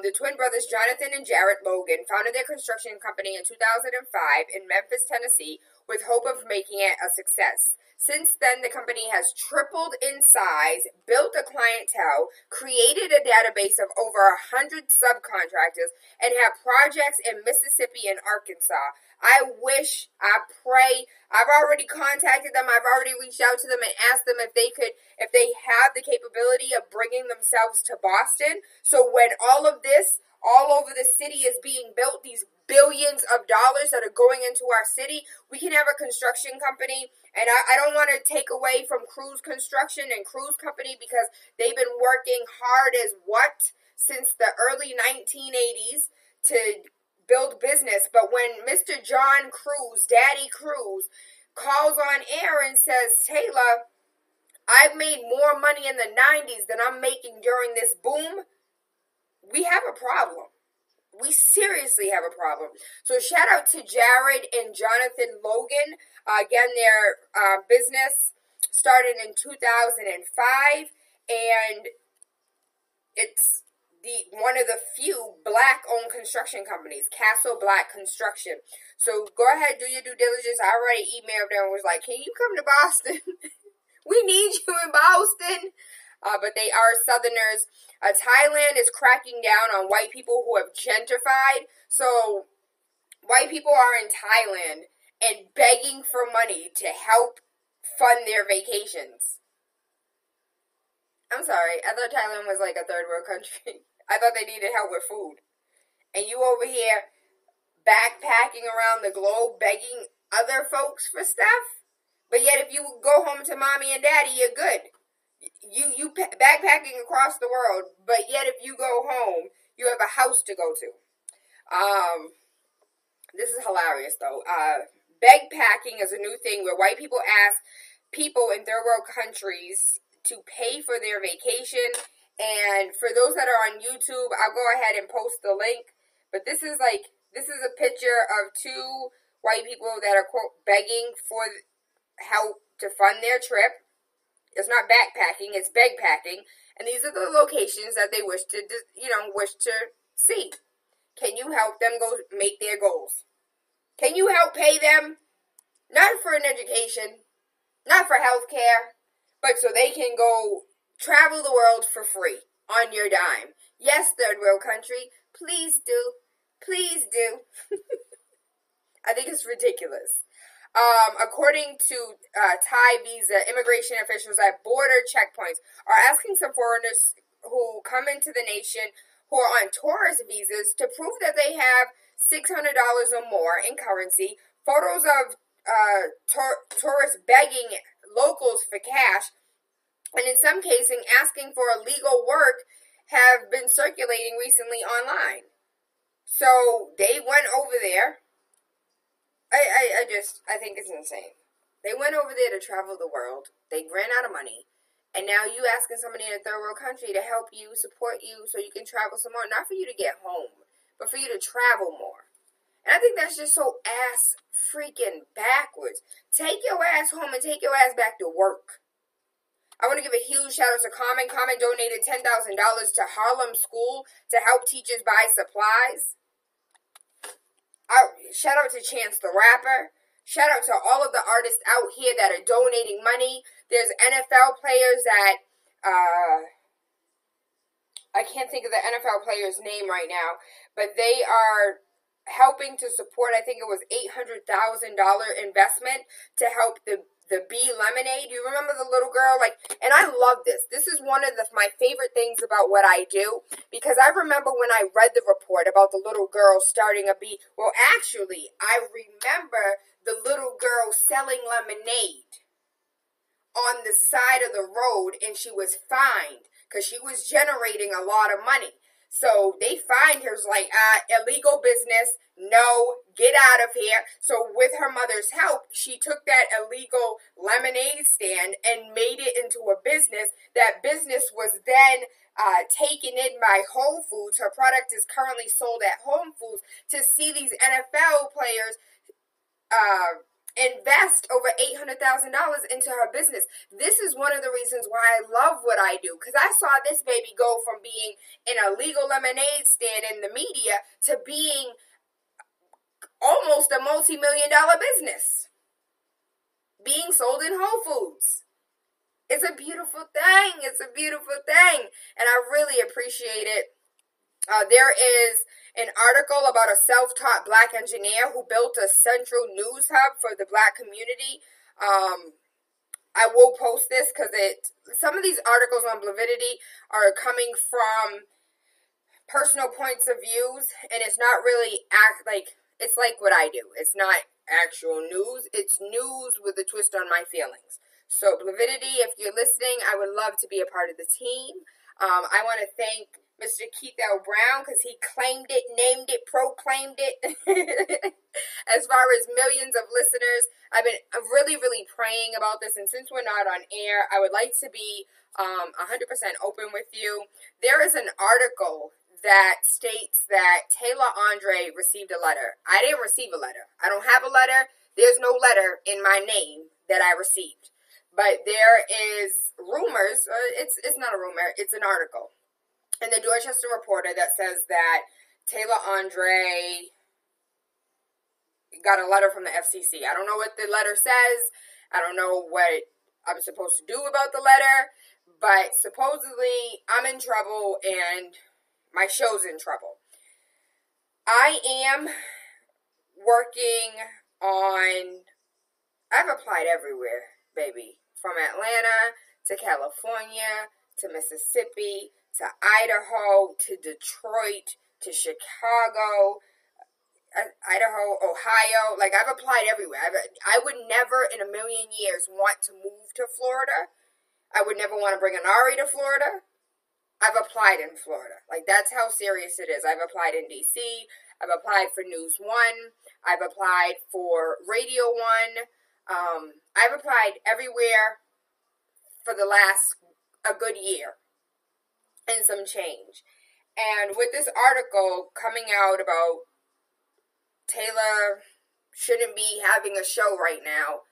The twin brothers, Jonathan and Jarrett Logan, founded their construction company in 2005 in Memphis, Tennessee, with hope of making it a success. Since then, the company has tripled in size, built a clientele, created a database of over 100 subcontractors, and have projects in Mississippi and Arkansas. I wish, I pray, I've already contacted them, I've already reached out to them and asked them if they have the capability of bringing themselves to Boston. So when all of this, all over the city is being built, these billions of dollars that are going into our city, we can have a construction company. And I don't want to take away from Cruise Construction and Cruise Company because they've been working hard as what? Since the early 1980s to build business. But when Mr. John Cruise, Daddy Cruise, calls on air and says, Tayla, I've made more money in the 90s than I'm making during this boom, we have a problem. We seriously have a problem. So shout out to Jared and Jonathan Logan. Again, their business started in 2005, and it's one of the few Black-owned construction companies, Castle Black Construction. So go ahead, do your due diligence. I already emailed them and was like, can you come to Boston? We need you in Boston. but they are Southerners. Thailand is cracking down on white people who have gentrified. So white people are in Thailand and begging for money to help fund their vacations. I'm sorry, I thought Thailand was like a third world country. I thought they needed help with food. And you over here backpacking around the globe begging other folks for stuff? But yet if you go home to mommy and daddy, you're good. You backpacking across the world, but yet if you go home, you have a house to go to. This is hilarious though. Backpacking is a new thing where white people ask people in third world countries to pay for their vacation. And for those that are on YouTube, I'll go ahead and post the link. But this is a picture of two white people that are, quote, begging for help to fund their trip. It's not backpacking, it's bagpacking. And these are the locations that they wish to see. Can you help them go make their goals? Can you help pay them? Not for an education, not for health care, but so they can go travel the world for free on your dime. Yes, third world country, please do. Please do. I think it's ridiculous. According to Thai visa, immigration officials at border checkpoints are asking some foreigners who come into the nation who are on tourist visas to prove that they have $600 or more in currency, photos of tourists begging locals for cash, and in some cases asking for illegal work have been circulating recently online. So they went over there. I think it's insane. They went over there to travel the world. They ran out of money. And now you asking somebody in a third world country to help you, support you, so you can travel some more. Not for you to get home, but for you to travel more. And I think that's just so ass freaking backwards. Take your ass home and take your ass back to work. I want to give a huge shout out to Carmen. Carmen donated $10,000 to Harlem School to help teachers buy supplies. Shout out to Chance the Rapper. Shout out to all of the artists out here that are donating money. There's NFL players that, I can't think of the NFL player's name right now, but they are helping to support, I think it was $800,000 investment to help the Bee Lemonade. You remember the little girl? And I love this. This is one of my favorite things about what I do, because I remember when I read the report about the little girl starting a bee. Well, actually, I remember the little girl selling lemonade on the side of the road, and she was fined because she was generating a lot of money. So they fined her, illegal business, no, get out of here. So with her mother's help, she took that illegal lemonade stand and made it into a business. That business was then taken in by Whole Foods. Her product is currently sold at Whole Foods. To see these NFL players invest over $800,000 into her business. This is one of the reasons why I love what I do, because I saw this baby go from being an illegal lemonade stand in the media to being almost a multi-million-dollar business being sold in Whole Foods. It's a beautiful thing. It's a beautiful thing, and I really appreciate it. There is an article about a self-taught black engineer who built a central news hub for the black community. I will post this because some of these articles on Blavidity are coming from personal points of views, and it's not really it's like what I do. It's not actual news. It's news with a twist on my feelings. So Blavidity, if you're listening, I would love to be a part of the team. I want to thank Mr. Keith L. Brown, because he claimed it, named it, proclaimed it. As far as millions of listeners, I've been really, really praying about this. And since we're not on air, I would like to be 100% open with you. There is an article that states that TaylaAndre received a letter. I didn't receive a letter. I don't have a letter. There's no letter in my name that I received. But there is rumors. It's not a rumor. It's an article in the Dorchester Reporter that says that TaylaAndre got a letter from the FCC. I don't know what the letter says. I don't know what I'm supposed to do about the letter. But supposedly I'm in trouble and my show's in trouble. I am working on, I've applied everywhere, baby. From Atlanta to California to Mississippi to Idaho to Detroit to Chicago, Idaho, Ohio. Like, I've applied everywhere. I would never in a million years want to move to Florida. I would never want to bring an Ari to Florida. I've applied in Florida. Like, that's how serious it is. I've applied in D.C. I've applied for News 1. I've applied for Radio 1. I've applied everywhere for the last a good year and some change. And with this article coming out about Tayla shouldn't be having a show right now,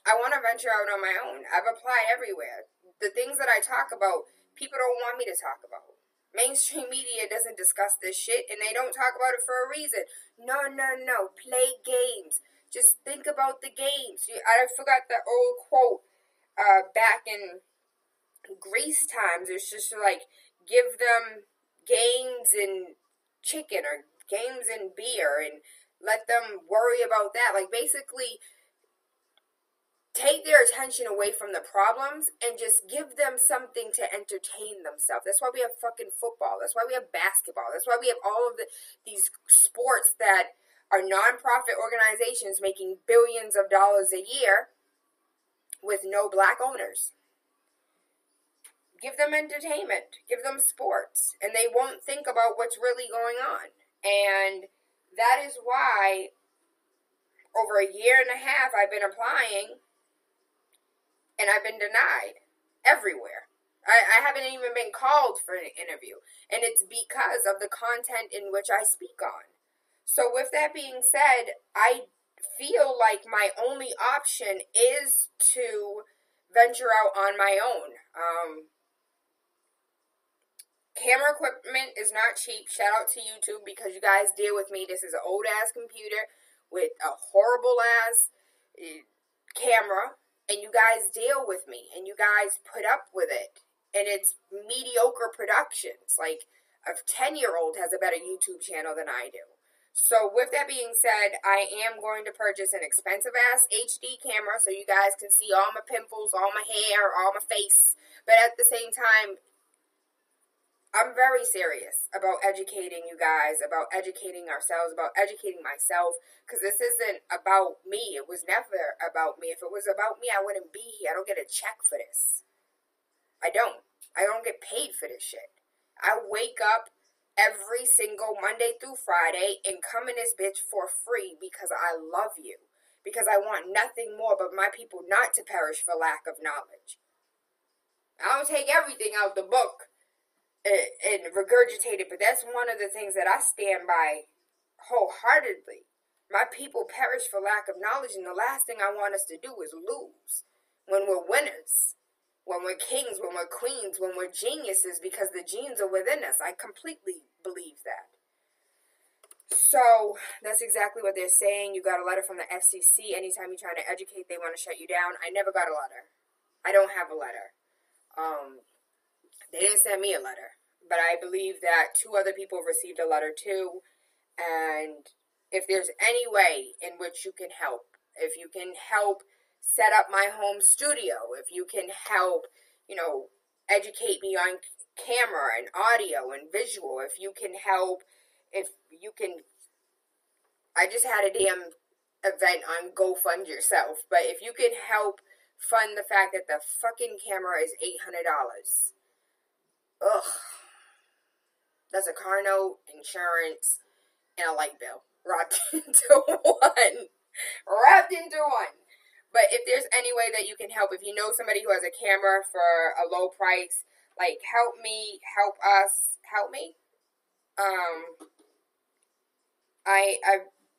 I want to venture out on my own. I've applied everywhere. The things that I talk about, people don't want me to talk about. Mainstream media doesn't discuss this shit, and they don't talk about it for a reason. No. Play games. Just think about the games. I forgot the old quote back in Greece times. It's just like, give them games and chicken or games and beer and let them worry about that. Like, basically, take their attention away from the problems and just give them something to entertain themselves. That's why we have fucking football. That's why we have basketball. That's why we have all of these sports that are non-profit organizations making billions of dollars a year with no black owners. Give them entertainment. Give them sports. And they won't think about what's really going on. And that is why over a year and a half I've been applying and I've been denied everywhere. I haven't even been called for an interview. And it's because of the content in which I speak on. So with that being said, I feel like my only option is to venture out on my own. Camera equipment is not cheap. Shout out to YouTube because you guys deal with me. This is an old-ass computer with a horrible-ass camera. And you guys deal with me, and you guys put up with it, and it's mediocre productions. Like, a 10-year-old has a better YouTube channel than I do. So, with that being said, I am going to purchase an expensive-ass HD camera so you guys can see all my pimples, all my hair, all my face. But at the same time, I'm very serious about educating you guys, about educating ourselves, about educating myself, because this isn't about me. It was never about me. If it was about me, I wouldn't be here. I don't get a check for this. I don't get paid for this shit. I wake up every single Monday through Friday and come in this bitch for free because I love you. Because I want nothing more but my people not to perish for lack of knowledge. I don't take everything out the book and regurgitate it, but that's one of the things that I stand by wholeheartedly. My people perish for lack of knowledge, and the last thing I want us to do is lose when we're winners, when we're kings, when we're queens, when we're geniuses, because the genes are within us. I completely believe that. So that's exactly what they're saying. You got a letter from the FCC. Anytime you're trying to educate, they want to shut you down. I never got a letter. I don't have a letter. They didn't send me a letter, but I believe that 2 other people received a letter too. And if there's any way in which you can help, if you can help set up my home studio, if you can help, educate me on camera and audio and visual, if you can help, I just had a damn event on Go Fund Yourself, but if you can help fund the fact that the fucking camera is $800. Ugh. That's a car note, insurance, and a light bill. Wrapped into one. But if there's any way that you can help, if you know somebody who has a camera for a low price, like, help me, help us, help me.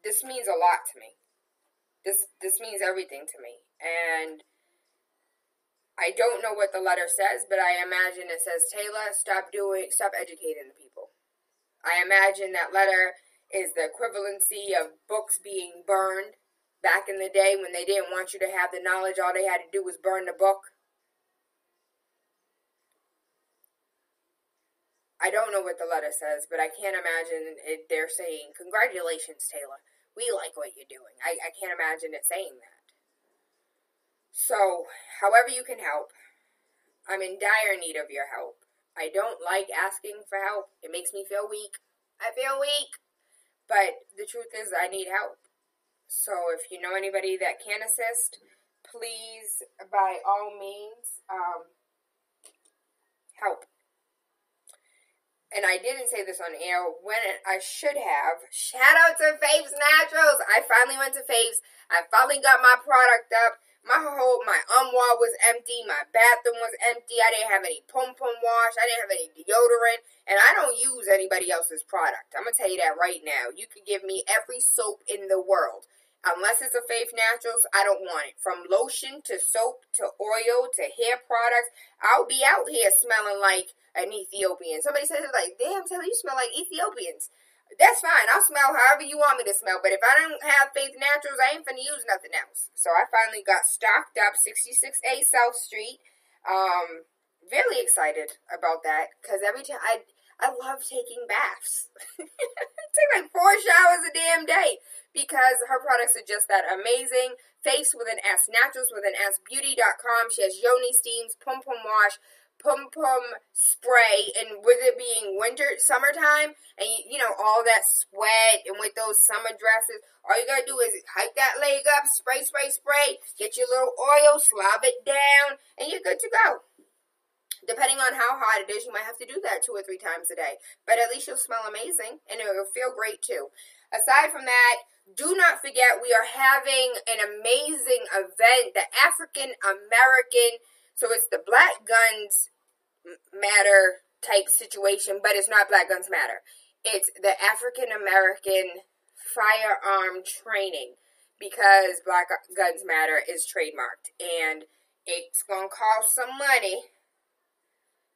This means a lot to me. This means everything to me. And I don't know what the letter says, but I imagine it says, Tayla, stop educating the people. I imagine that letter is the equivalency of books being burned back in the day when they didn't want you to have the knowledge. All they had to do was burn the book. I don't know what the letter says, but I can't imagine they're saying, congratulations, Tayla. We like what you're doing. I can't imagine it saying that. So, however you can help, I'm in dire need of your help. I don't like asking for help. It makes me feel weak. I feel weak. But the truth is, I need help. So, if you know anybody that can assist, please, by all means, help. And I didn't say this on air when I should have. Shout out to Faves Naturals. I finally went to Faves. I finally got my product up. My armoire was empty. My bathroom was empty. I didn't have any pom-pom wash. I didn't have any deodorant. And I don't use anybody else's product. I'm going to tell you that right now. You could give me every soap in the world. Unless it's a Faith Naturals, I don't want it. From lotion to soap to oil to hair products, I'll be out here smelling like an Ethiopian. Somebody says, like, damn, Taylor, you smell like Ethiopians. That's fine. I'll smell however you want me to smell. But if I don't have Faith Naturals, I ain't finna use nothing else. So I finally got stocked up, 66A South Street. Really excited about that. Because every time, I love taking baths. I take like 4 showers a damn day. Because her products are just that amazing. Face with an S, Naturals with an S, Beauty.com. She has yoni steams, pom-pom wash, pom-pom spray, and with it being summertime, and you know, all that sweat, and with those summer dresses, all you gotta do is hike that leg up, spray, get your little oil, slob it down, and you're good to go. Depending on how hot it is, you might have to do that 2 or 3 times a day. But at least you'll smell amazing, and it will feel great too. Aside from that, do not forget we are having an amazing event, the African American, so it's the Black Guns Matter type situation, but it's not Black Guns Matter. It's the African American firearm training, because Black Guns Matter is trademarked, and it's going to cost some money.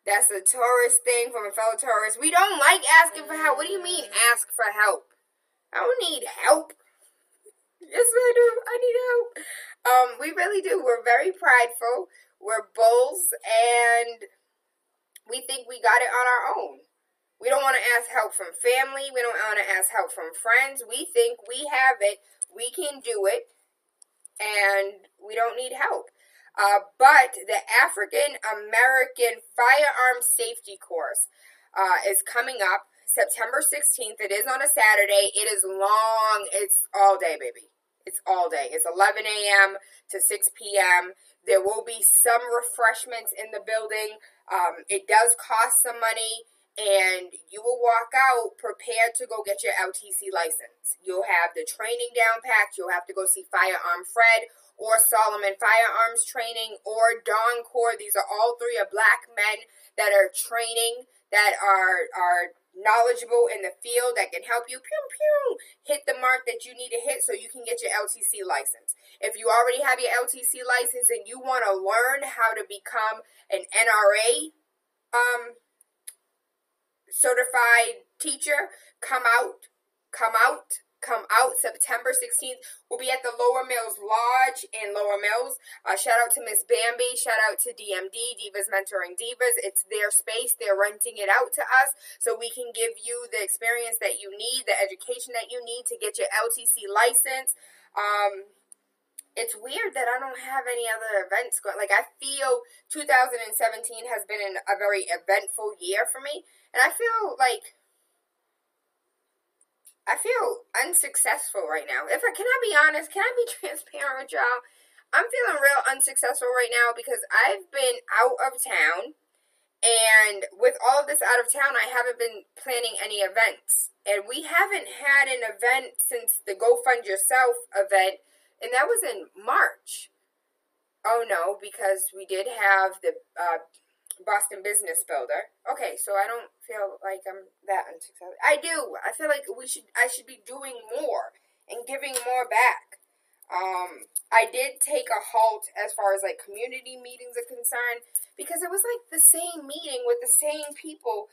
That's a tourist thing from a fellow tourist. We don't like asking for help. What do you mean ask for help? I don't need help. Yes, I do. I need help. We really do. We're very prideful. We're bulls, and we think we got it on our own. We don't want to ask help from family. We don't want to ask help from friends. We think we have it. We can do it, and we don't need help. But the African American Firearm Safety Course is coming up September 16th. It is on a Saturday. It is long. It's all day, baby. It's all day. It's 11 a.m. to 6 p.m. There will be some refreshments in the building. It does cost some money, and you will walk out prepared to go get your LTC license. You'll have the training down packed. You'll have to go see Firearm Fred or Solomon Firearms Training or Dawn Corps. These are all 3 of Black men that are training, that are knowledgeable in the field, that can help you hit the mark that you need to hit so you can get your LTC license. If you already have your LTC license and you want to learn how to become an NRA certified teacher, come out September 16th. We'll be at the Lower Mills Lodge in Lower Mills. Shout out to Miss Bambi. Shout out to DMD, Divas Mentoring Divas. It's their space. They're renting it out to us so we can give you the experience that you need, the education that you need to get your LTC license. It's weird that I don't have any other events going. Like, I feel 2017 has been a very eventful year for me. And I feel unsuccessful right now. Can I be honest? Can I be transparent with y'all? I'm feeling real unsuccessful right now because I've been out of town, and with all of this out of town, I haven't been planning any events. And we haven't had an event since the Go Fund Yourself event, and that was in March. Oh no, because we did have the Boston Business Builder. Okay, so I don't feel like I'm that unsuccessful. I do. I feel like I should be doing more and giving more back. I did take a halt as far as like community meetings are concerned, because it was like the same meeting with the same people,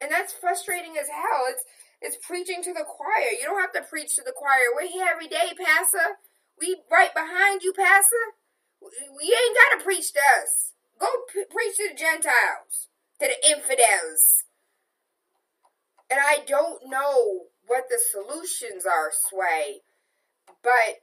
and that's frustrating as hell. It's preaching to the choir. You don't have to preach to the choir. We're here every day, Pastor. We right behind you, Pastor. You ain't got to preach to us. Go preach to the Gentiles, to the infidels. And I don't know what the solutions are, Sway, but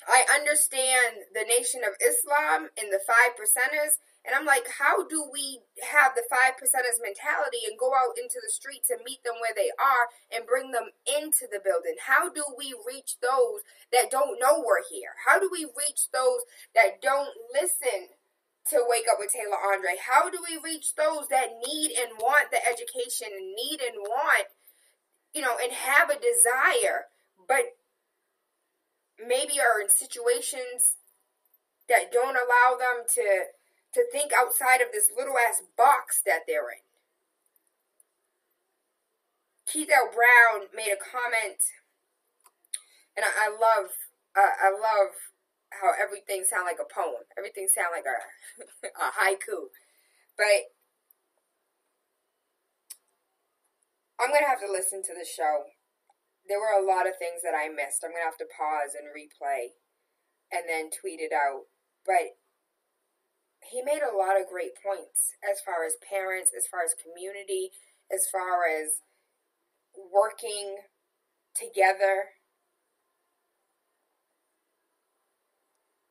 I understand the Nation of Islam and the 5%ers, and I'm like, how do we have the 5%ers mentality and go out into the streets and meet them where they are and bring them into the building? How do we reach those that don't know we're here? How do we reach those that don't listen to Wake Up with TaylaAndre? How do we reach those that need and want the education and need and want, and have a desire, but maybe are in situations that don't allow them to think outside of this little ass box that they're in? Keith L. Brown made a comment, and I love how everything sounds like a poem. Everything sounds like a haiku. But I'm going to have to listen to the show. There were a lot of things that I missed. I'm going to have to pause and replay and then tweet it out. But he made a lot of great points as far as parents, as far as community, as far as working together.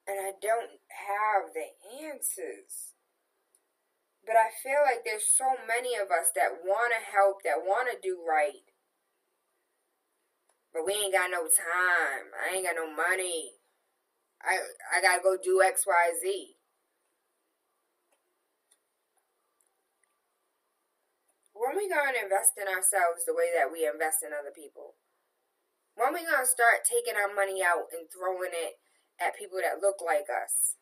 And I don't have the answers. But I feel like there's so many of us that want to help, that want to do right. But we ain't got no time. I ain't got no money. I got to go do X, Y, Z. When we going to invest in ourselves the way that we invest in other people? When we going to start taking our money out and throwing it at people that look like us?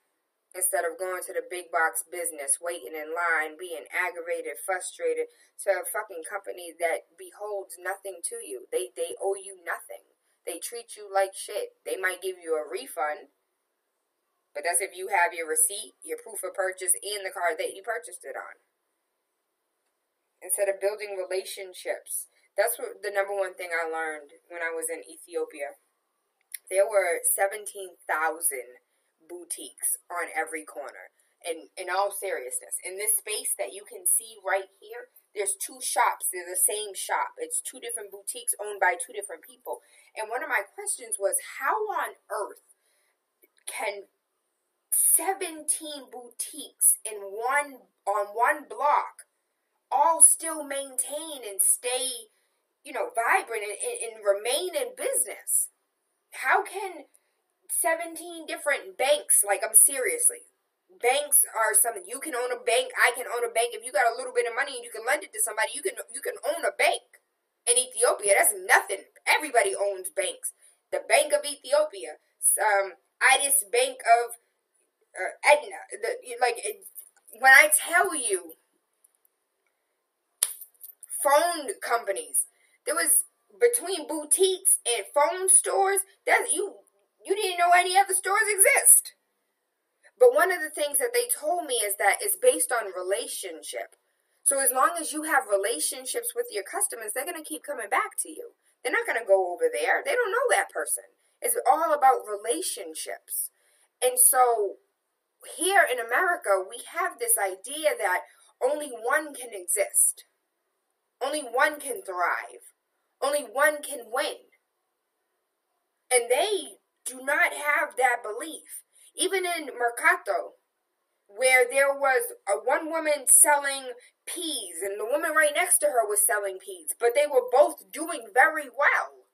Instead of going to the big box business, waiting in line, being aggravated, frustrated, to a fucking company that beholds nothing to you. They owe you nothing. They treat you like shit. They might give you a refund, but that's if you have your receipt, your proof of purchase, and the card that you purchased it on. Instead of building relationships. That's what the number one thing I learned when I was in Ethiopia. There were 17,000 boutiques on every corner. And in all seriousness, in this space that you can see right here, there's two shops. They're the same shop. It's two different boutiques owned by two different people. And one of my questions was, how on earth can 17 boutiques on one block all still maintain and stay, vibrant and remain in business? How can 17 different banks, seriously, banks are something, you can own a bank, I can own a bank. If you got a little bit of money and you can lend it to somebody, you can own a bank. In Ethiopia, that's nothing. Everybody owns banks. The Bank of Ethiopia, Addis Bank of Edna. When I tell you, phone companies, there was between boutiques and phone stores, that you didn't know any other stores exist. But one of the things that they told me is that it's based on relationship. So as long as you have relationships with your customers, they're going to keep coming back to you. They're not going to go over there. They don't know that person. It's all about relationships. And so here in America, we have this idea that only one can exist. Only one can thrive. Only one can win. And they do not have that belief. Even in Mercato, where there was one woman selling peas, and the woman right next to her was selling peas, but they were both doing very well.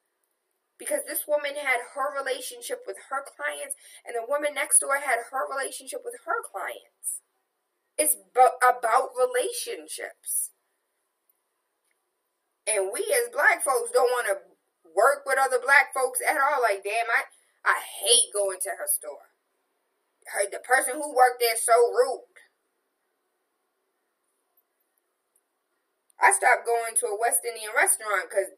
Because this woman had her relationship with her clients, and the woman next door had her relationship with her clients. It's about relationships. And we as black folks don't want to work with other black folks at all. Like, damn, I hate going to her store. The person who worked there is so rude. I stopped going to a West Indian restaurant because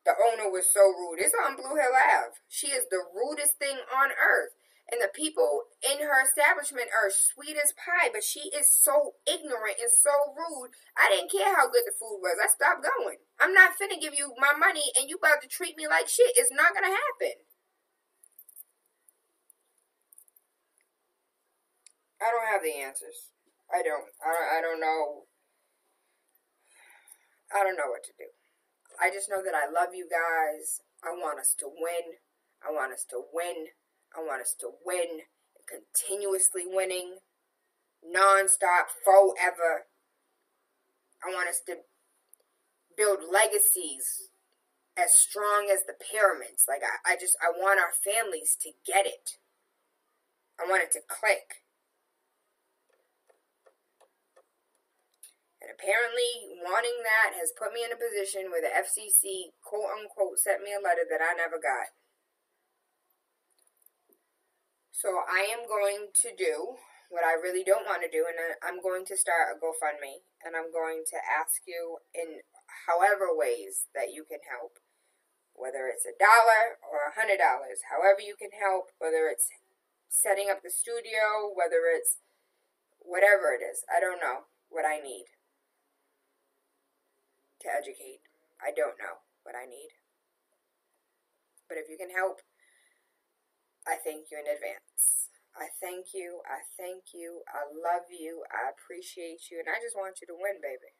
the owner was so rude. It's on Blue Hill Ave. She is the rudest thing on earth. And the people in her establishment are sweet as pie, but she is so ignorant and so rude. I didn't care how good the food was. I stopped going. I'm not finna give you my money and you about to treat me like shit. It's not gonna happen. I don't have the answers. I don't know. I don't know what to do. I just know that I love you guys. I want us to win. I want us to win. I want us to win. Continuously winning. Non-stop. Forever. I want us to build legacies as strong as the pyramids. Like, I want our families to get it. I want it to click. And apparently, wanting that has put me in a position where the FCC, quote-unquote, sent me a letter that I never got. So I am going to do what I really don't want to do, and I'm going to start a GoFundMe, and I'm going to ask you in however ways that you can help, whether it's $1 or $100, however you can help, whether it's setting up the studio, whether it's whatever it is. I don't know what I need to educate. I don't know what I need. But if you can help, I thank you in advance. I thank you. I thank you. I love you. I appreciate you. And I just want you to win, baby.